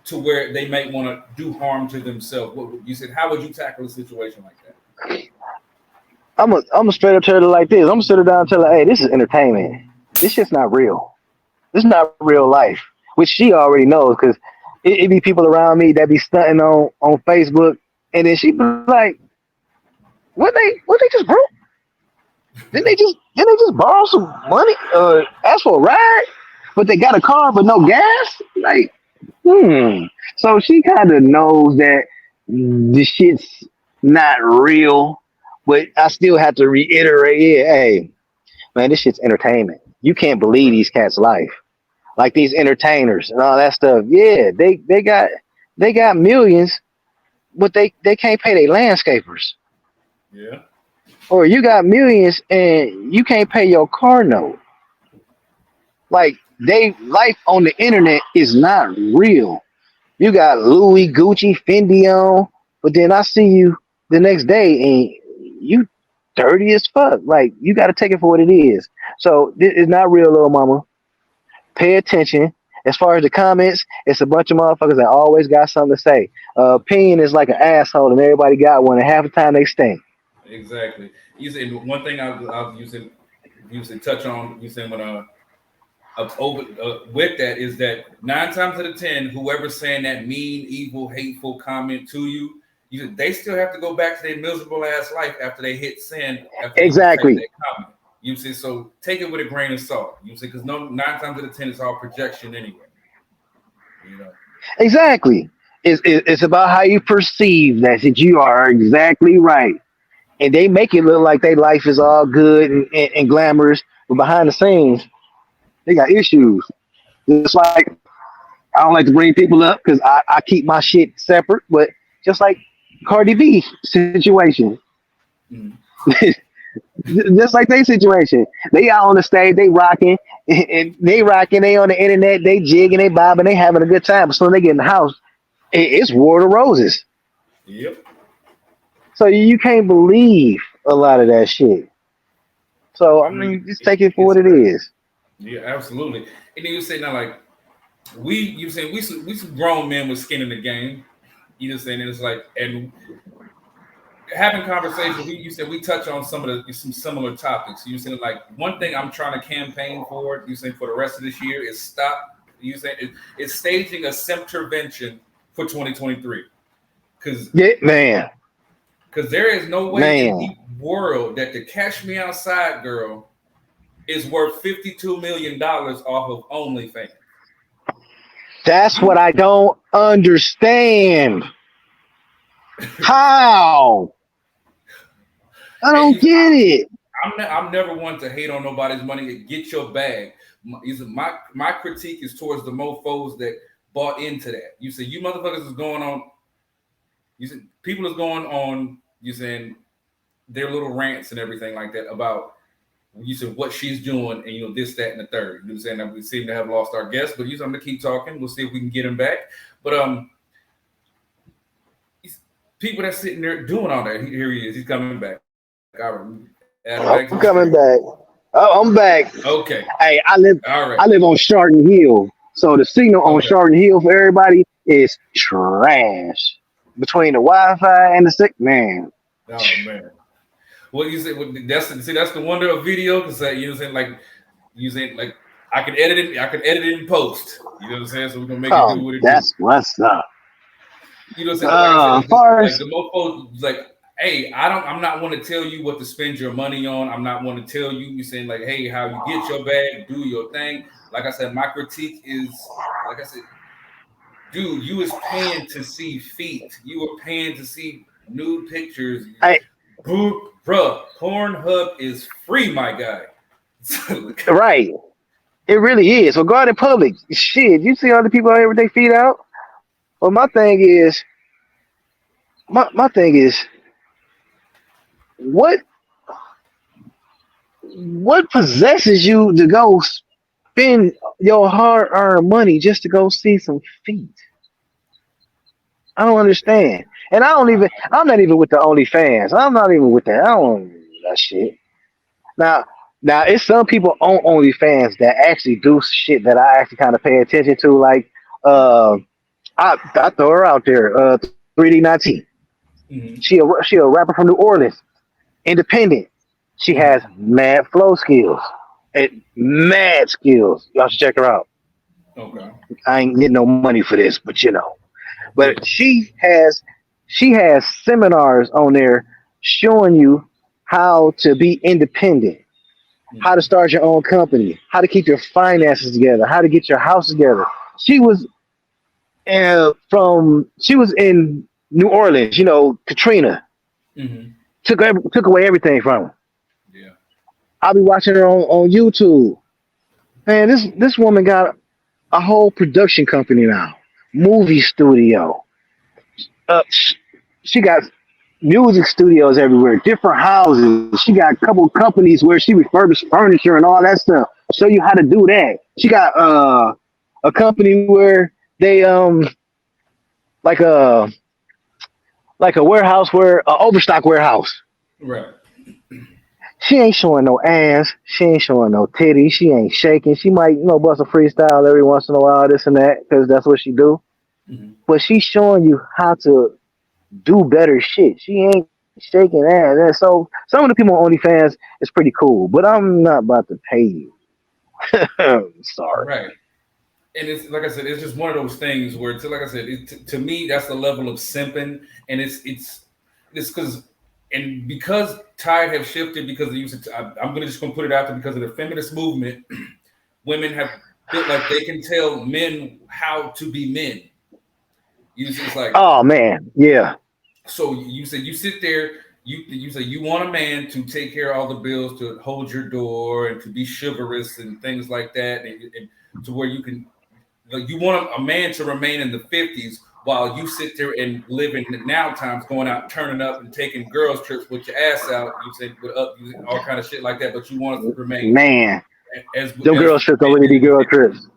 [SPEAKER 2] to where they might want to do harm to themselves. You said, how would you tackle a situation like that?
[SPEAKER 3] I'm a straight up tell her like this. I'm gonna sit her down and tell her, hey, this is entertainment. This shit's not real. This is not real life, which she already knows because it be people around me that be stunting on Facebook, and then she be like, what they just broke? Didn't they just borrow some money? Ask for a ride, but they got a car but no gas? Like, So she kind of knows that this shit's not real, but I still have to reiterate, hey, man, this shit's entertainment. You can't believe these cats' life. Like these entertainers and all that stuff. Yeah, they got millions, but they can't pay their landscapers.
[SPEAKER 2] Yeah.
[SPEAKER 3] Or you got millions and you can't pay your car note. Like life on the internet is not real. You got Louis, Gucci, Fendi on, but then I see you the next day and you dirty as fuck. Like you got to take it for what it is. So this is not real, little mama. Pay attention. As far as the comments, it's a bunch of motherfuckers that always got something to say. Opinion is like an asshole, and everybody got one, and half the time they stink.
[SPEAKER 2] Exactly. You said one thing I'll use it touch on. You said when with that is that 9 times out of 10, whoever's saying that mean, evil, hateful comment to you, they still have to go back to their miserable ass life after they hit send.
[SPEAKER 3] Exactly.
[SPEAKER 2] That comment. You see, so take it with a grain of salt. You see, because 9 times out of 10 it's all projection anyway. You know.
[SPEAKER 3] Exactly. It's about how you perceive that. You are exactly right. and they make it look like their life is all good and glamorous, but behind the scenes, they got issues. Just like I don't like to bring people up because I keep my shit separate, but just like Cardi B situation,
[SPEAKER 2] Mm.
[SPEAKER 3] just like their situation, they out on the stage, they rocking, and they rocking, they on the internet, they jigging, they bobbing, they having a good time. But soon they get in the house, it's war of the roses.
[SPEAKER 2] Yep.
[SPEAKER 3] So you can't believe a lot of that shit. So I
[SPEAKER 2] I mean,
[SPEAKER 3] mean, just take it for
[SPEAKER 2] it's
[SPEAKER 3] what it
[SPEAKER 2] crazy.
[SPEAKER 3] is.
[SPEAKER 2] Yeah, absolutely. And then you say now, like you saying we some grown men with skin in the game. You just saying it's like and having conversations. You said we touch on some similar topics. You said like one thing I'm trying to campaign for. You said for the rest of this year is stop. You said it's staging a intervention for 2023 because
[SPEAKER 3] Yeah, man,
[SPEAKER 2] there is no way in
[SPEAKER 3] man.
[SPEAKER 2] the world that the Cash Me Outside girl is worth $52 million off of OnlyFans.
[SPEAKER 3] That's what
[SPEAKER 2] You,
[SPEAKER 3] I don't understand. How? I
[SPEAKER 2] and
[SPEAKER 3] don't
[SPEAKER 2] you,
[SPEAKER 3] get it.
[SPEAKER 2] I'm never one to hate on nobody's money. Get your bag. My critique is towards the mofo's that bought into that. You say you motherfuckers is going on. You said people is going on. You saying their little rants and everything like that about you said what she's doing and this, that, and the third. You know what I'm saying? That we seem to have lost our guest, but I'm gonna keep talking. We'll see if we can get him back. But people that's sitting there doing all that. Here he is. He's coming back. All right, add him back to
[SPEAKER 3] I'm
[SPEAKER 2] the
[SPEAKER 3] coming
[SPEAKER 2] screen.
[SPEAKER 3] back. Oh, I'm back.
[SPEAKER 2] Okay.
[SPEAKER 3] Hey,
[SPEAKER 2] All right.
[SPEAKER 3] I live on Chardon Hill, so the signal on
[SPEAKER 2] Okay.
[SPEAKER 3] Chardon Hill for everybody is trash. Between the Wi-Fi and the sick man.
[SPEAKER 2] Oh man. Well, you said that's the wonder of video because you saying like I can edit it. I can edit it in post. You know what I'm saying? So we're gonna make it do
[SPEAKER 3] Oh,
[SPEAKER 2] what it do.
[SPEAKER 3] that's what's up.
[SPEAKER 2] You know what I'm saying? But like I said, like
[SPEAKER 3] First,
[SPEAKER 2] the mofo, like, hey, I'm not want to tell you what to spend your money on. I'm not want to tell you. You saying like, hey, how you get your bag, do your thing. Like I said, my critique is, like I said, dude, you was paying to see feet. You were paying to see nude pictures.
[SPEAKER 3] I
[SPEAKER 2] Bruh, Pornhub is free, my guy.
[SPEAKER 3] right. It really is. So go out in public. Shit, you see other people out here with their feet out. Well, my thing is, what what possesses you to go spend your hard-earned money just to go see some feet? I don't understand. And I'm not even with the OnlyFans. I'm not even with that. I don't do that shit. Now, now it's some people on OnlyFans that actually do shit that I actually kind of pay attention to. Like, uh, I throw her out there. 3D19.
[SPEAKER 2] Mhm,
[SPEAKER 3] She a rapper from New Orleans, independent. She
[SPEAKER 2] mhm.
[SPEAKER 3] has mad flow skills and mad skills. Y'all should check her out.
[SPEAKER 2] Okay.
[SPEAKER 3] I ain't getting no money for this, but
[SPEAKER 2] Yeah.
[SPEAKER 3] But she has seminars on there showing you how to be independent, how to
[SPEAKER 2] Mhm,
[SPEAKER 3] start your own company, how to keep your finances together, how to get your house together. She was she was in New Orleans. Katrina
[SPEAKER 2] mhm.
[SPEAKER 3] took away everything from her.
[SPEAKER 2] Yeah.
[SPEAKER 3] I'll be watching her on YouTube. Man, this woman got a whole production company now, movie studio. She got music studios everywhere, different houses. She got a couple companies where she refurbished furniture and all that stuff. Show you how to do that. She got a company where they like a like a warehouse where overstock warehouse.
[SPEAKER 2] Right.
[SPEAKER 3] She ain't showing no ass. She ain't showing no titties. She ain't shaking. She might bust a freestyle every once in a while, this and that, because that's what she do.
[SPEAKER 2] Mhm.
[SPEAKER 3] But she's showing you how to do better shit. She ain't shaking ass. And so some of the people on OnlyFans is pretty cool, but I'm not about to pay you. Sorry.
[SPEAKER 2] Right. And it's like I said, it's just one of those things where it's like I said, to me that's the level of simping, and it's because and because tide have shifted because of the use of, I'm gonna just gonna put it out there because of the feminist movement, women have felt like they can tell men how to be men. You see, it's like
[SPEAKER 3] Oh man, yeah.
[SPEAKER 2] so you said you sit there, you say you want a man to take care of all the bills, to hold your door, and to be chivalrous and things like that, and to where you can. Like you want a man to remain in the 50s while you sit there and live in the now times, going out, turning up, and taking girls trips with your ass out. You say with up, all kind of shit like that. But you want us to remain
[SPEAKER 3] Man,
[SPEAKER 2] as
[SPEAKER 3] them girl trips don't really be girl trips.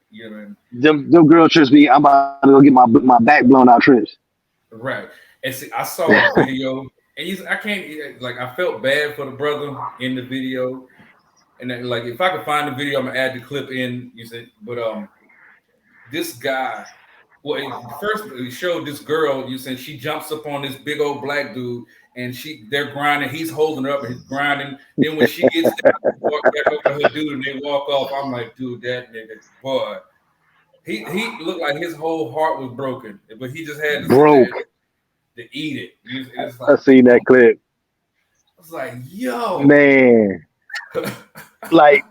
[SPEAKER 2] You know,
[SPEAKER 3] Them girl trips be I'm about to go get my back blown out trips.
[SPEAKER 2] right. And see, I saw a video, and I can't like I felt bad for the brother in the video, and then, like if I could find the video, I'm gonna add the clip in. You said, but this guy, well, first he showed this girl. You said she jumps up on this big old black dude, and they're grinding. He's holding her up, and he's grinding. Then when she gets down, walk back over to her dude, and they walk off. I'm like, dude, that nigga, boy, he looked like his whole heart was broken, but he just had to eat it. It's like,
[SPEAKER 3] I seen that clip.
[SPEAKER 2] I was like, yo,
[SPEAKER 3] man, like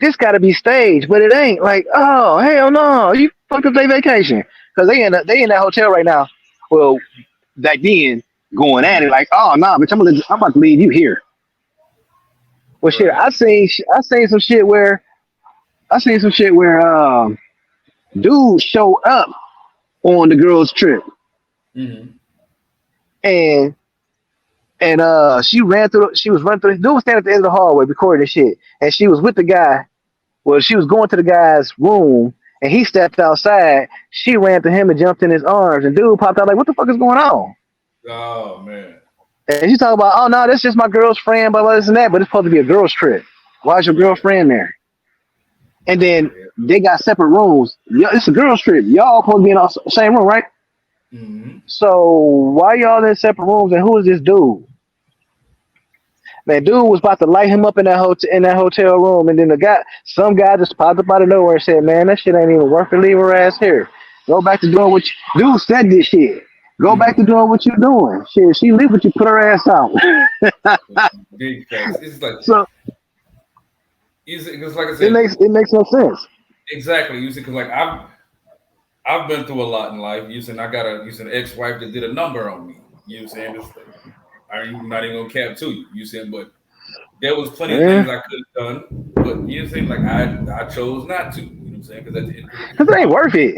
[SPEAKER 3] this got to be staged, but it ain't. Like, oh hell no, you fucked up their vacation because they in that hotel right now. Well, back then going at it like, oh no, bitch, I'm about to leave you here. Well, shit, I seen some shit where dudes show up on the girls' trip.
[SPEAKER 2] Mm-hmm.
[SPEAKER 3] And she was running through. The dude was standing at the end of the hallway recording this shit, and she was with the guy. Well, she was going to the guy's room, and he stepped outside. She ran to him and jumped in his arms, and dude popped out like, "What the fuck is going on?"
[SPEAKER 2] Oh man!
[SPEAKER 3] And she's talking about, "Oh no, that's just my girl's friend, blah blah this and that." But it's supposed to be a girl's trip. Why is your girlfriend there? And then they got separate rooms. It's a girl's trip. Y'all supposed to be in the same room, right?
[SPEAKER 2] Mm-hmm.
[SPEAKER 3] So why y'all in separate rooms? And who is this dude? Man, dude was about to light him up in that hotel room, and then some guy just popped up out of nowhere and said, "Man, that shit ain't even worth it. Leave her ass here. Go back to doing what dude said this shit. Go back to doing what you're doing. Shit, she leave, but you put her ass out."
[SPEAKER 2] Big facts. It's like
[SPEAKER 3] so.
[SPEAKER 2] Because like I said,
[SPEAKER 3] it makes no sense.
[SPEAKER 2] Exactly. Because like I've been through a lot in life. I got an ex-wife that did a number on me. You know what I'm saying? I'm not even gonna cap to you. You saying, but there was plenty of things I could have done, but you know what I'm saying? Like I chose not to. You know what I'm saying? Because
[SPEAKER 3] it ain't worth it.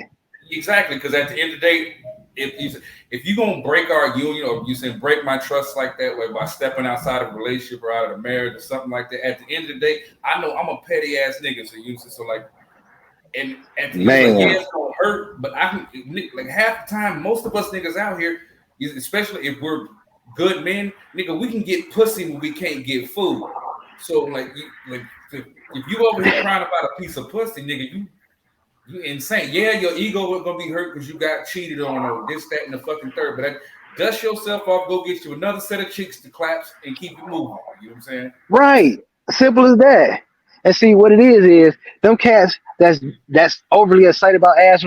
[SPEAKER 2] Exactly. Because at the end of the day, if you gonna break our union, or you saying break my trust like that way by stepping outside of a relationship or out of a marriage or something like that, at the end of the day, I know I'm a petty ass nigga. So like. And at the end, like, it's gonna hurt, but I can like half the time, most of us niggas out here, especially if we're good men, nigga, we can get pussy when we can't get food. So like if you over here crying about a piece of pussy, nigga, you insane. Yeah, your ego is gonna be hurt because you got cheated on or this, that, and the fucking third. But dust yourself off, go get you another set of cheeks to claps and keep it moving. You know what I'm saying?
[SPEAKER 3] Right. Simple as that. And see what it is them cats that's overly excited about ass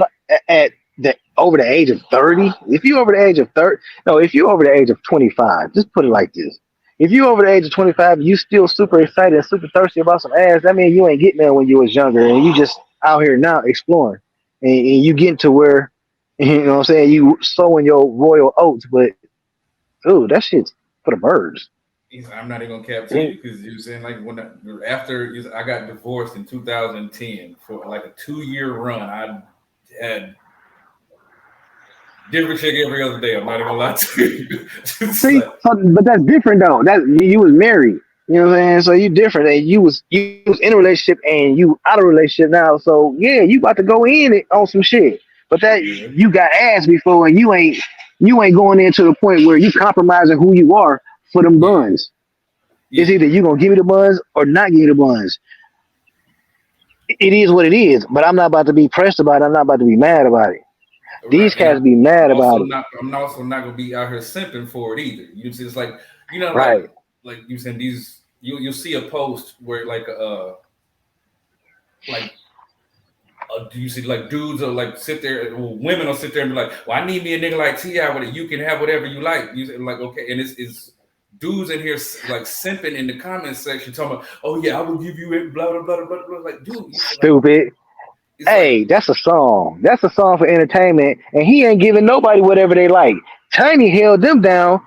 [SPEAKER 3] over the age of 30. If you over the age of 30, no, if you over the age of 25, just put it like this. If you over the age of 25, you still super excited and super thirsty about some ass, that means you ain't getting there when you was younger and you just out here now exploring. And you getting to where, you know what I'm saying, you sowing your royal oats, but dude, that shit's for the birds.
[SPEAKER 2] I'm not even gonna cap to you because you were saying like after I got divorced in 2010 for like a 2-year run, I had different chick every other day. I'm not even gonna lie to you.
[SPEAKER 3] See, but that's different though. That you was married, you know what I'm saying? So you different, and you was in a relationship and you out of a relationship now. So yeah, you about to go in it on some shit. But that you got ass before, and you ain't going into the point where you compromising who you are for them buns. It's either you gonna give me the buns or not give me the buns. It is what it is, but I'm not about to be pressed about it. I'm not about to be mad about it. Right. These cats be mad about it.
[SPEAKER 2] I'm also not gonna be out here simping for it either. You see, it's like
[SPEAKER 3] right.
[SPEAKER 2] like you said, these you'll see a post where do you see like dudes will like sit there, women will sit there and be like, "Well, I need me a nigga like T.I. with it. You can have whatever you like." You like okay, and it's dudes in here like simping in the comment section talking about, "Oh yeah, I will give you it." Blah blah blah blah blah. Like, dude,
[SPEAKER 3] stupid. Hey, that's a song. That's a song for entertainment, and he ain't giving nobody whatever they like. Tiny held them down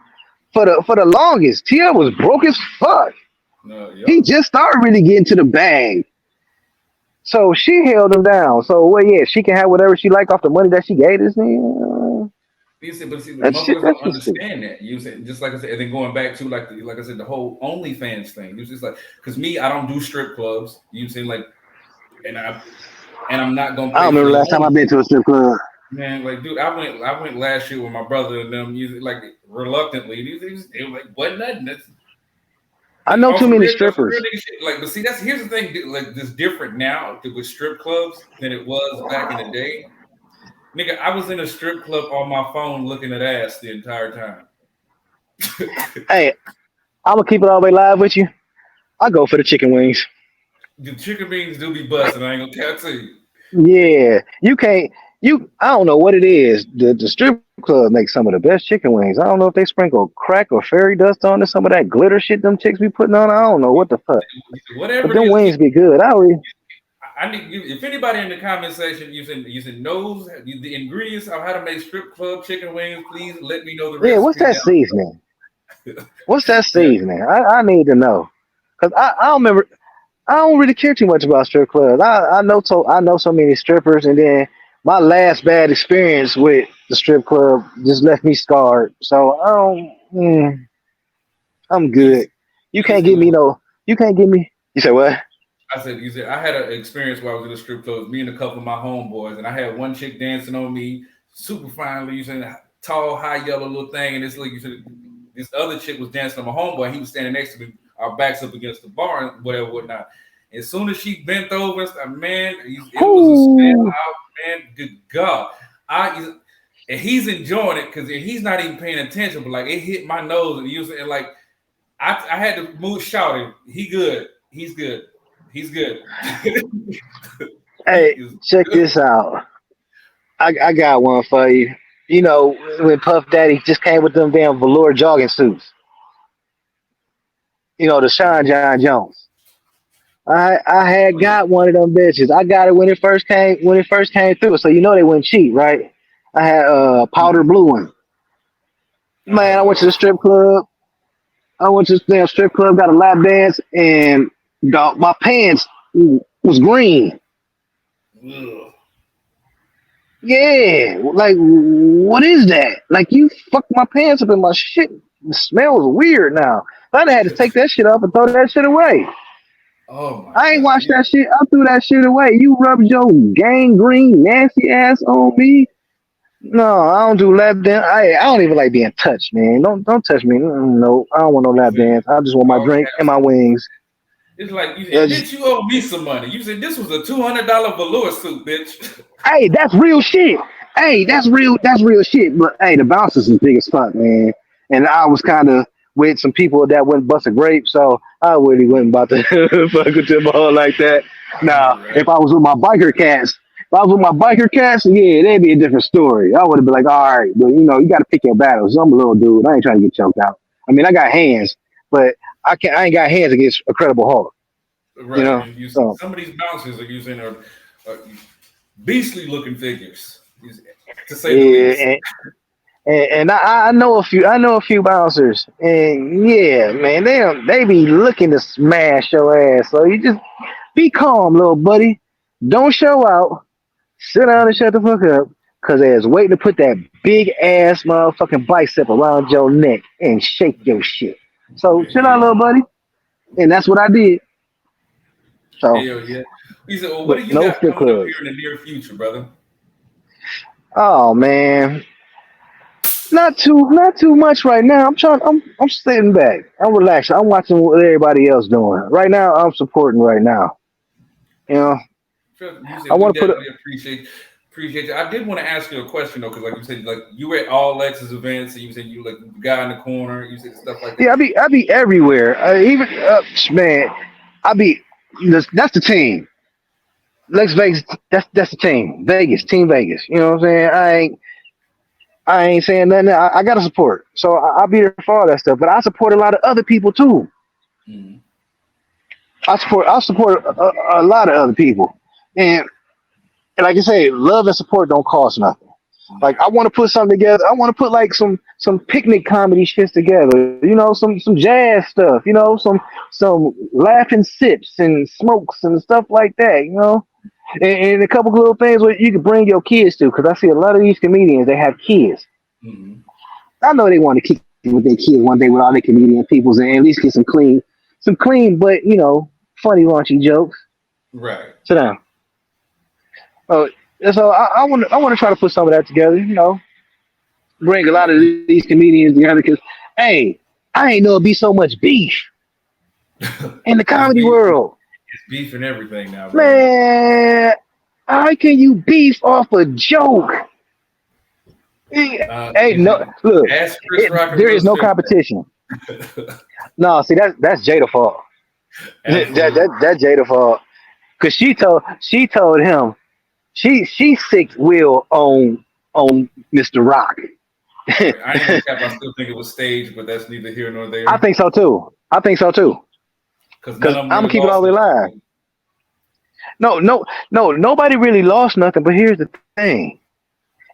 [SPEAKER 3] for the longest. Tia was broke as fuck.
[SPEAKER 2] Yep.
[SPEAKER 3] He just started really getting to the bag. So she held him down. So well, yeah, she can have whatever she like off the money that she gave this nigga.
[SPEAKER 2] But see, the
[SPEAKER 3] That shit,
[SPEAKER 2] motherfuckers
[SPEAKER 3] that
[SPEAKER 2] don't
[SPEAKER 3] shit stupid.
[SPEAKER 2] understand that. You said just like I said, and then going back to like I said, the whole OnlyFans thing. It's just like because me, I don't do strip clubs. You saying like, and I'm not gonna
[SPEAKER 3] I
[SPEAKER 2] pay
[SPEAKER 3] don't
[SPEAKER 2] for
[SPEAKER 3] remember
[SPEAKER 2] the
[SPEAKER 3] last time
[SPEAKER 2] only
[SPEAKER 3] I've been to a strip club.
[SPEAKER 2] man. Like, dude, I went last year with my brother and them. Like reluctantly, they were like, what nothing. That's
[SPEAKER 3] I know too
[SPEAKER 2] for
[SPEAKER 3] many
[SPEAKER 2] real, no, for real
[SPEAKER 3] strippers.
[SPEAKER 2] nigga shit. Like, but see, here's the thing. Like, this different now with strip clubs than it was back in the day. Nigga, I was in a strip club on my phone looking at ass the entire time.
[SPEAKER 3] Hey, I'm gonna keep it all the way live with you. I go for the chicken wings.
[SPEAKER 2] The chicken beans do be busting. I ain't gonna cap to you.
[SPEAKER 3] Yeah, you can't. I don't know what it is. The strip club makes some of the best chicken wings. I don't know if they sprinkle crack or fairy dust on some of that glitter shit them chicks be putting on. I don't know what the fuck. But
[SPEAKER 2] Whatever it
[SPEAKER 3] them
[SPEAKER 2] is,
[SPEAKER 3] wings be good.
[SPEAKER 2] I need if anybody in the comment section using knows the ingredients of how to make strip club chicken wings, please let me know the
[SPEAKER 3] Yeah, what's
[SPEAKER 2] recipe
[SPEAKER 3] that
[SPEAKER 2] down
[SPEAKER 3] seasoning?
[SPEAKER 2] below.
[SPEAKER 3] What's that
[SPEAKER 2] Yeah.
[SPEAKER 3] seasoning? I need to know. Cause I don't remember. I don't really care too much about strip clubs. I know so many strippers, and then my last bad experience with the strip club just left me scarred. So I don't. I'm
[SPEAKER 2] You
[SPEAKER 3] good.
[SPEAKER 2] see,
[SPEAKER 3] You
[SPEAKER 2] you
[SPEAKER 3] can't
[SPEAKER 2] see,
[SPEAKER 3] give me no. You can't give me. You say what?
[SPEAKER 2] you said I had an experience where I was in a strip club, me and a couple of my homeboys, and I had one chick dancing on me, super fine, using a tall, high yellow little thing, and you said this other chick was dancing on my homeboy. He was standing next to me, our backs up against the bar and whatever, whatnot. As soon as she bent over and stuff, man, it was a spell
[SPEAKER 3] Ooh.
[SPEAKER 2] out, man. Good God, and he's enjoying it because he's not even paying attention, but like it hit my nose and like I had to move shouting, he good, he's good. He's good. He
[SPEAKER 3] Hey,
[SPEAKER 2] is
[SPEAKER 3] check
[SPEAKER 2] good.
[SPEAKER 3] this out. I got one for you. You know when Puff Daddy just came with them damn velour jogging suits. You know the Sean John Jones. I had
[SPEAKER 2] Oh yeah.
[SPEAKER 3] got one of them bitches. I got it when it first came through. So you know they went cheap, right? I had a powder blue one.
[SPEAKER 2] I
[SPEAKER 3] Man,
[SPEAKER 2] had
[SPEAKER 3] I went to the
[SPEAKER 2] a
[SPEAKER 3] strip club. I went to the damn strip club, got a lap dance, and dog, my pants was green.
[SPEAKER 2] ugh.
[SPEAKER 3] Yeah, like what is that? Like you fucked my pants up and my shit smells weird now. I had to take that shit off and throw that shit away.
[SPEAKER 2] Oh my
[SPEAKER 3] I ain't
[SPEAKER 2] god.
[SPEAKER 3] washed that shit. I threw that shit away. You rubbed your gangrene nasty ass on me. No, I don't do lap dance. I don't even like being touched, man. Don't touch me. No, I don't want no
[SPEAKER 2] You
[SPEAKER 3] lap
[SPEAKER 2] said
[SPEAKER 3] dance. I just want my
[SPEAKER 2] all
[SPEAKER 3] drink and
[SPEAKER 2] caps.
[SPEAKER 3] my wings.
[SPEAKER 2] It's like you
[SPEAKER 3] Yeah,
[SPEAKER 2] said, bitch, you owe me some money. You said this was a $200 velour suit, bitch.
[SPEAKER 3] hey, that's real shit. Hey, that's real shit. But hey, the bouncers is big as fuck, man. And I was kind of with some people that went bust a grape, so I really wasn't about to fuck with them all like that. Now,
[SPEAKER 2] Right.
[SPEAKER 3] if I was with my biker cats, if I was with my biker cats, yeah, that'd be a different story. I would have been like, all right, but you got to pick your battles. I'm a little dude. I ain't trying to get choked out. I mean, I got hands, but I ain't got hands against a credible Hulk. You
[SPEAKER 2] Right.
[SPEAKER 3] know,
[SPEAKER 2] You
[SPEAKER 3] so
[SPEAKER 2] some of these bouncers are using are beastly looking figures, to say the least.
[SPEAKER 3] yeah. And I know a few. I know a few bouncers, and yeah, man, they be looking to smash your ass. So you just be calm, little buddy. Don't show out. Sit down and shut the fuck up, cause there's waiting to put that big ass motherfucking bicep around your neck and shake your shit. So chill out,
[SPEAKER 2] Hell,
[SPEAKER 3] little buddy. And that's what I did. So,
[SPEAKER 2] hell yeah. He said, well, what
[SPEAKER 3] but
[SPEAKER 2] do you
[SPEAKER 3] no
[SPEAKER 2] got
[SPEAKER 3] strip
[SPEAKER 2] coming up
[SPEAKER 3] clubs.
[SPEAKER 2] here in the near future, brother?
[SPEAKER 3] Oh man, not too much right now. I'm sitting back. I'm relaxing. I'm watching what everybody else doing. Right now, I'm supporting right now. You know,
[SPEAKER 2] You
[SPEAKER 3] I
[SPEAKER 2] said we
[SPEAKER 3] want to put
[SPEAKER 2] definitely appreciate you. I did want to ask you a question though, because like you said, like you were at all Lexus events, and you said you like the guy in the corner, you said stuff like that.
[SPEAKER 3] yeah, I be everywhere. Even man, I be that's the team. Lex Vegas, that's the team. Vegas, Team Vegas. You know what I'm saying? I ain't saying nothing. I gotta support. So I'll be there for all that stuff. But I support a lot of other people too.
[SPEAKER 2] Mhm.
[SPEAKER 3] I support a lot of other people. And like I say, love and support don't cost nothing. Like I want to put something together. I want to put like some picnic comedy shits together. You know, some jazz stuff. You know, some laughing sips and smokes and stuff like that. You know, and a couple of little things where you can bring your kids to. Because I see a lot of these comedians, they have kids.
[SPEAKER 2] Mm-hmm.
[SPEAKER 3] I know they want to kick it with their kids one day with all their comedian peoples and at least get some clean, but you know, funny raunchy jokes.
[SPEAKER 2] Right.
[SPEAKER 3] Sit down. Oh, so I want to try to put some of that together. You know, bring a lot of these comedians together because, hey, I ain't know it'd be so much beef in the comedy world.
[SPEAKER 2] It's beef and everything now, bro.
[SPEAKER 3] Man, how can you beef off a joke? Hey, no, look, there is no competition. No, see that's Jada fault. That's Jada fault. Cause she told him she sicked Will on Mr. Rock.
[SPEAKER 2] I ain't gonna cap, I still think it was staged, but that's neither here nor there.
[SPEAKER 3] I think so too. Cause I'm gonna keep it all the way live. No, nobody really lost nothing. But here's the thing: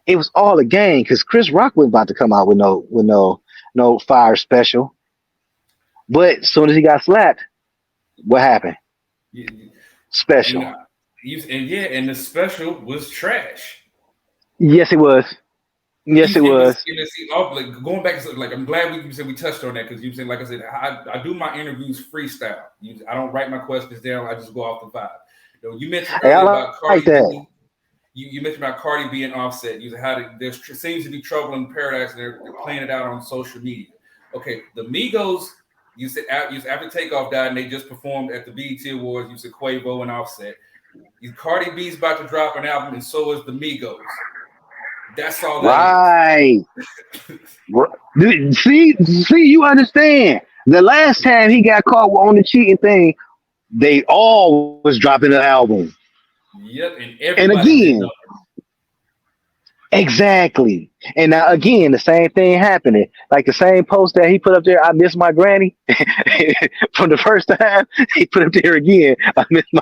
[SPEAKER 3] it was all a game. Cause Chris Rock was about to come out with no fire special. But as soon as he got slapped, what happened? Special.
[SPEAKER 2] And the special was trash.
[SPEAKER 3] Yes, it was. Yes, it was.
[SPEAKER 2] Like, going back, like I'm glad we touched on that because you said, like I said, I do my interviews freestyle. I don't write my questions down. I just go off the vibe. You mentioned earlier about Cardi B. You mentioned about Cardi B and Offset. You said how there seems to be trouble in paradise, and they're playing it out on social media. Okay, the Migos. You said after Takeoff died, and they just performed at the BET Awards. You said Quavo and Offset. Cardi B's about to drop an album, and so is the Migos. That's all.
[SPEAKER 3] Right. See, you understand. The last time he got caught on the cheating thing, they all was dropping an album.
[SPEAKER 2] Yep, and
[SPEAKER 3] again, exactly. And now again, the same thing happening. Like the same post that he put up there, I miss my granny. From the first time, he put up there again, I miss my.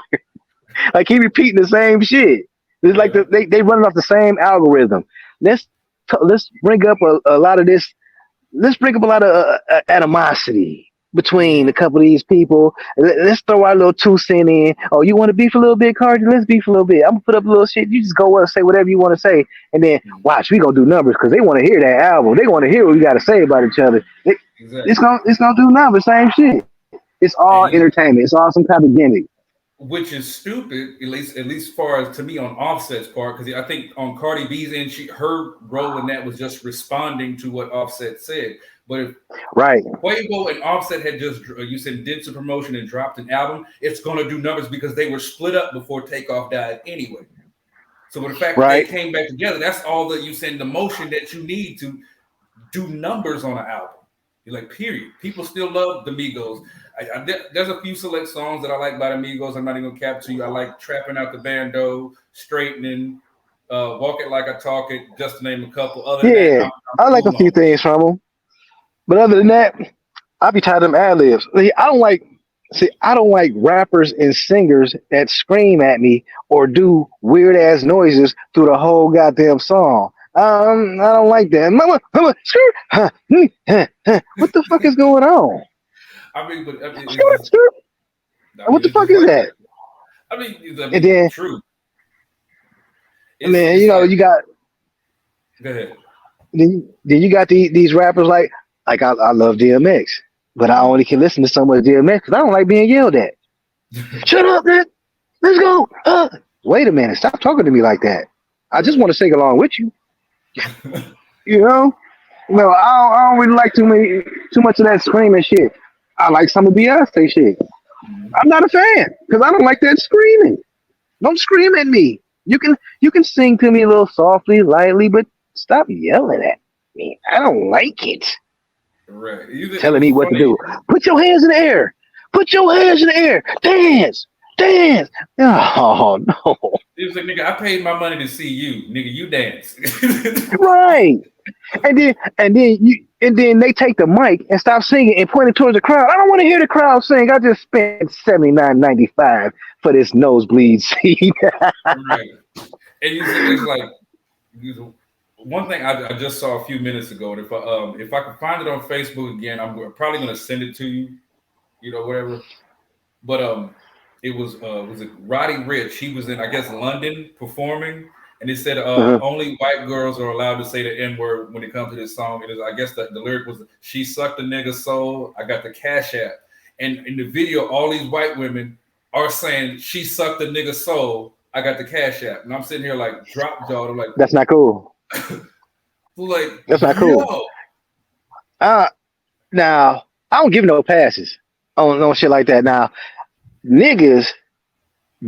[SPEAKER 3] Like he repeating the same shit. It's like they running off the same algorithm. Let's bring up a lot of this. Let's bring up a lot of animosity between a couple of these people. Let's throw our little 2 cents in. Oh, you want to beef a little bit, Cardi? Let's beef a little bit. I'm gonna put up a little shit. You just go up, say whatever you want to say, and then watch. We gonna do numbers because they want to hear that album. They want to hear what we got to say about each other. It's gonna do numbers. Same shit. It's all entertainment. It's all some kind of gimmick.
[SPEAKER 2] Which is stupid, at least far as to me on Offset's part, because I think on Cardi B's end, her role in that was just responding to what Offset said. But if Quavo and Offset had just, you said, did some promotion and dropped an album, it's going to do numbers because they were split up before Takeoff died anyway. So with the fact that they came back together, that's all that you send the motion that you need to do numbers on an album. You're like, period. People still love the Migos. There's a few select songs that I like by the Migos. I'm not even gonna cap to you. I like Trapping Out the Bando, Straightening, Walk It Like I Talk It, just to name a couple. Other than that,
[SPEAKER 3] I like a few things from them. But other than that, I be tired of them ad libs. I don't like rappers and singers that scream at me or do weird ass noises through the whole goddamn song. I don't like that. Mama, what the fuck is going on?
[SPEAKER 2] What
[SPEAKER 3] the fuck is that?
[SPEAKER 2] I mean, it's true.
[SPEAKER 3] And then you got.
[SPEAKER 2] Go ahead.
[SPEAKER 3] Then you got these rappers like I love DMX, but I only can listen to so much DMX because I don't like being yelled at. Shut up, man. Let's go. Wait a minute. Stop talking to me like that. I just want to sing along with you. You know? No, I don't really like too much of that screaming shit. I like some of Beyonce shit. I'm not a fan because I don't like that screaming. Don't scream at me. You can sing to me a little softly, lightly, but stop yelling at me. I don't like it.
[SPEAKER 2] Right.
[SPEAKER 3] Telling me what to do. Put your hands in the air. Put your hands in the air. Dance. Oh no.
[SPEAKER 2] He was like, nigga, I paid my money to see you. Nigga, you dance.
[SPEAKER 3] Right. And then they take the mic and stop singing and point it towards the crowd. I don't want to hear the crowd sing. I just spent $79.95 for this nosebleed seat.
[SPEAKER 2] Right. And it's like one thing I just saw a few minutes ago, and if I can find it on Facebook again, I'm probably gonna send it to you. You know, whatever. But it was it Roddy Rich? He was in, I guess, London performing, and it said
[SPEAKER 3] Uh-huh.
[SPEAKER 2] only white girls are allowed to say the N word when it comes to this song. It is, I guess, the lyric was, "She sucked a nigga soul. I got the cash app." And in the video, all these white women are saying, "She sucked a nigga soul. I got the cash app." And I'm sitting here like drop jaw. I'm
[SPEAKER 3] That's not cool.
[SPEAKER 2] like,
[SPEAKER 3] That's not cool.
[SPEAKER 2] yo,
[SPEAKER 3] Uh Now I don't give no passes on no shit like that. Now niggas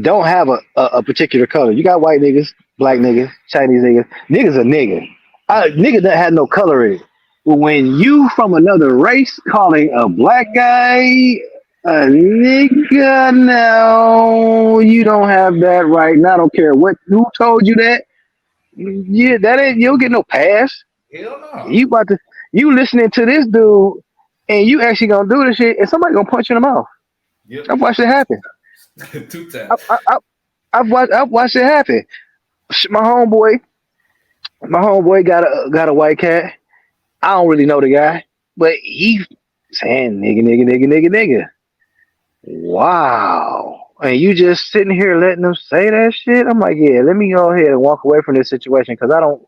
[SPEAKER 3] don't have a particular color. You got white niggas, black niggas, Chinese niggas. Niggas a nigga. Nigga that had no color in it. But when you from another race calling a black guy a nigga, no, you don't have that right. And I don't care what who told you that. Yeah, that ain't, you don't get no pass.
[SPEAKER 2] hell no.
[SPEAKER 3] You about to you listening to this dude and you actually gonna do this shit and somebody gonna punch you in the mouth.
[SPEAKER 2] Yep,
[SPEAKER 3] I've watched it happen.
[SPEAKER 2] 2 times.
[SPEAKER 3] I've watched it happen. My homeboy, my homeboy got a white cat. I don't really know the guy, but he saying nigga, nigga, nigga, nigga, nigga. Wow. And you just sitting here letting them say that shit? I'm like, yeah, let me go ahead and walk away from this situation because I don't,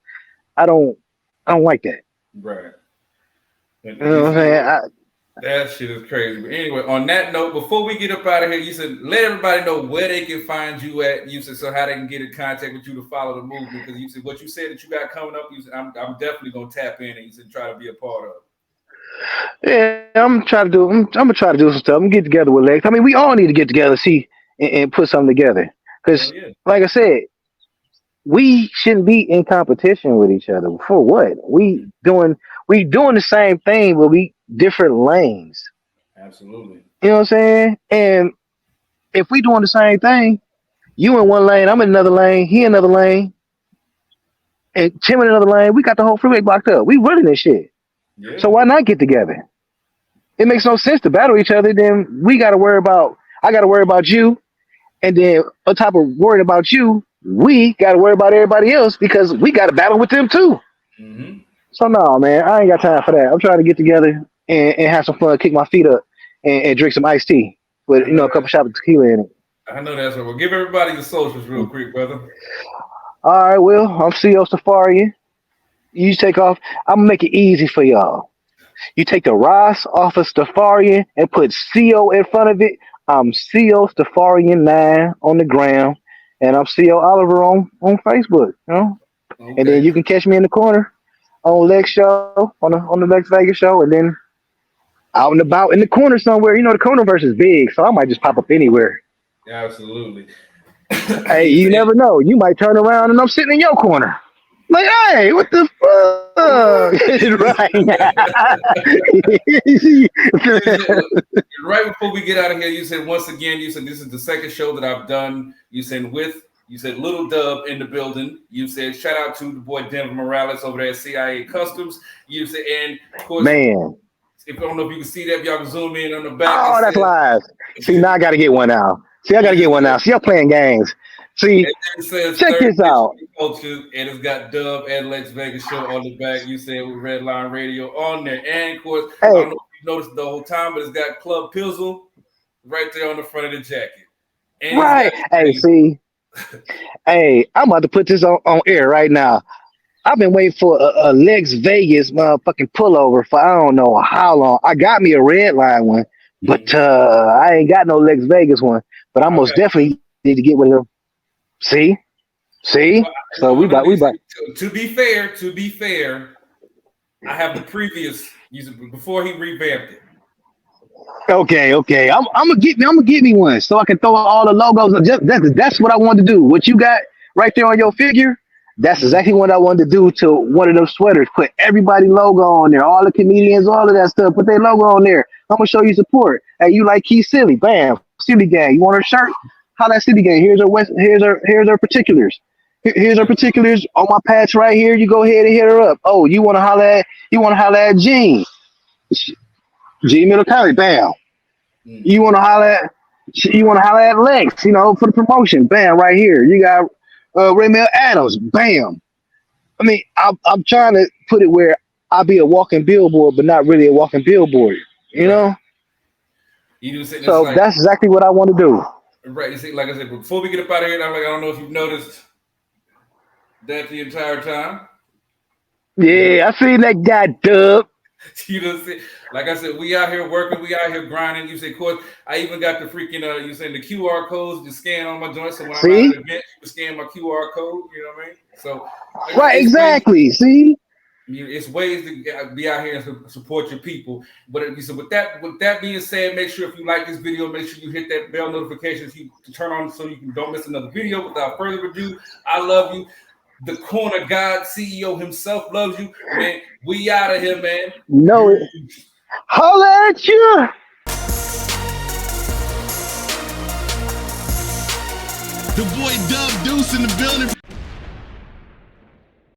[SPEAKER 3] I don't like that.
[SPEAKER 2] Right. And
[SPEAKER 3] You know what I'm saying?
[SPEAKER 2] that shit is crazy. But anyway, on that note, before we get up out of here, you said let everybody know where they can find you at. You said so how they can get in contact with you to follow the movement. Because you said what you said that you got coming up. You said I'm definitely gonna tap in and you said try to be a part of.
[SPEAKER 3] Yeah, I'm gonna try to do some stuff. I'm gonna get together with Lex. I mean, we all need to get together, see, and put something together.
[SPEAKER 2] Hell
[SPEAKER 3] Because,
[SPEAKER 2] yeah.
[SPEAKER 3] like I said, we shouldn't be in competition with each other. For what? We doing the same thing, but we different lanes.
[SPEAKER 2] Absolutely.
[SPEAKER 3] You know what I'm saying? And if we doing the same thing, you in one lane, I'm in another lane, he in another lane, and Tim in another lane, we got the whole freeway blocked up. We running this shit.
[SPEAKER 2] Yeah.
[SPEAKER 3] So why not get together? It makes no sense to battle each other. Then I gotta worry about you, and then on top of worrying about you, we gotta worry about everybody else because we gotta battle with them too.
[SPEAKER 2] Mm-hmm.
[SPEAKER 3] So no, man, I ain't got time for that. I'm trying to get together and have some fun, kick my feet up, and drink some iced tea with
[SPEAKER 2] I know
[SPEAKER 3] a couple
[SPEAKER 2] that.
[SPEAKER 3] shots of tequila in it.
[SPEAKER 2] I know that's right. Well, give everybody your socials real quick, brother.
[SPEAKER 3] All right, well, I'm CEO Safari. You take off. I'm gonna make it easy for y'all. You take the Ross off of Stafarian and put CO in front of it. I'm CO Stafarian 9 on the gram, and I'm CO Oliver on Facebook. You know, and then
[SPEAKER 2] Okay.
[SPEAKER 3] you can catch me in the corner on Lex show on the Lex Vegas show, and then out and about in the corner somewhere. You know, the corner verse is big, so I might just pop up anywhere.
[SPEAKER 2] Absolutely.
[SPEAKER 3] Hey,
[SPEAKER 2] You
[SPEAKER 3] you
[SPEAKER 2] said
[SPEAKER 3] never know. You might turn around and I'm sitting in your corner. Like, hey, what the fuck?
[SPEAKER 2] you said,
[SPEAKER 3] Right.
[SPEAKER 2] right before we get out of here, you said once again, you said this is the second show that I've done. You said Little Dub in the building. You said shout out to the boy Denver Morales over there at CIA Customs. You said, and of course,
[SPEAKER 3] Man.
[SPEAKER 2] if I don't know if you can see that, if y'all can zoom in on the back. It
[SPEAKER 3] Oh, that's
[SPEAKER 2] says
[SPEAKER 3] live. See, now I gotta get one now. See, I gotta
[SPEAKER 2] it
[SPEAKER 3] get one now. See, I'm playing games. See,
[SPEAKER 2] says
[SPEAKER 3] check
[SPEAKER 2] third
[SPEAKER 3] this out.
[SPEAKER 2] district culture, and it's got Dub and Lex Vegas show on the back. You said with Red Line Radio on there, and of course, I
[SPEAKER 3] Hey,
[SPEAKER 2] don't know if you noticed the whole time, but it's got Club Pizzle right there on the front of the jacket, and it's got
[SPEAKER 3] right. Hey, see, hey, I'm about to put this on air right now. I've been waiting for a Lex Vegas motherfucking pullover for I don't know how long. I got me a red line one, but
[SPEAKER 2] Mhm.
[SPEAKER 3] I ain't got no Lex Vegas one. But I
[SPEAKER 2] I
[SPEAKER 3] most
[SPEAKER 2] got
[SPEAKER 3] definitely need to get one of them. See, see.
[SPEAKER 2] well,
[SPEAKER 3] So we
[SPEAKER 2] hold on.
[SPEAKER 3] about we about.
[SPEAKER 2] To be fair, I have the previous before he revamped it.
[SPEAKER 3] Okay, okay. I'm gonna get me one so I can throw all the logos. That's what I wanted to do. What you got right there on your figure, that's
[SPEAKER 2] Mhm.
[SPEAKER 3] exactly what I wanted to do to one of those sweaters. Put everybody logo on there, all the comedians, all of that stuff. Put their logo on there. I'm gonna show you support. Hey, you like Key Silly? Bam, Silly Gang. You want her shirt? How that Silly Gang? Here's her particulars. Here's her particulars on my patch right here. You go ahead and hit her up. Oh, you wanna holler at Gene? Gene Middle County. Bam.
[SPEAKER 2] Mhm.
[SPEAKER 3] You want to holler at Lex, for the promotion. Bam, right here. You got Raymel Adams. Bam. I mean, I'm trying to put it where I'll be a walking billboard, but not really a walking billboard. You
[SPEAKER 2] Right.
[SPEAKER 3] know.
[SPEAKER 2] You know, saying it's
[SPEAKER 3] So
[SPEAKER 2] like
[SPEAKER 3] that's exactly what I want to do.
[SPEAKER 2] right. You see, like I said, before we get up out of here, I'm like, I don't know if you've noticed that the entire time.
[SPEAKER 3] Yeah, I seen that guy Dub.
[SPEAKER 2] You know, like I said, we out here working, we out here grinding. You say, course, I even got the freaking you saying the QR codes to scan on my joints. So when I'm out
[SPEAKER 3] See?
[SPEAKER 2] at an event, you can scan my QR code. You know what I mean? So like,
[SPEAKER 3] Right,
[SPEAKER 2] it's
[SPEAKER 3] exactly. See?
[SPEAKER 2] it's ways to be out here and support your people. But so with that being said, make sure if you like this video, make sure you hit that bell notification to turn on so you don't miss another video. Without further ado, I love you. The Corner Gawd CEO himself loves you, man. We out of here, man.
[SPEAKER 3] Know it. Holla at you.
[SPEAKER 1] The boy Dub Deuce in the building.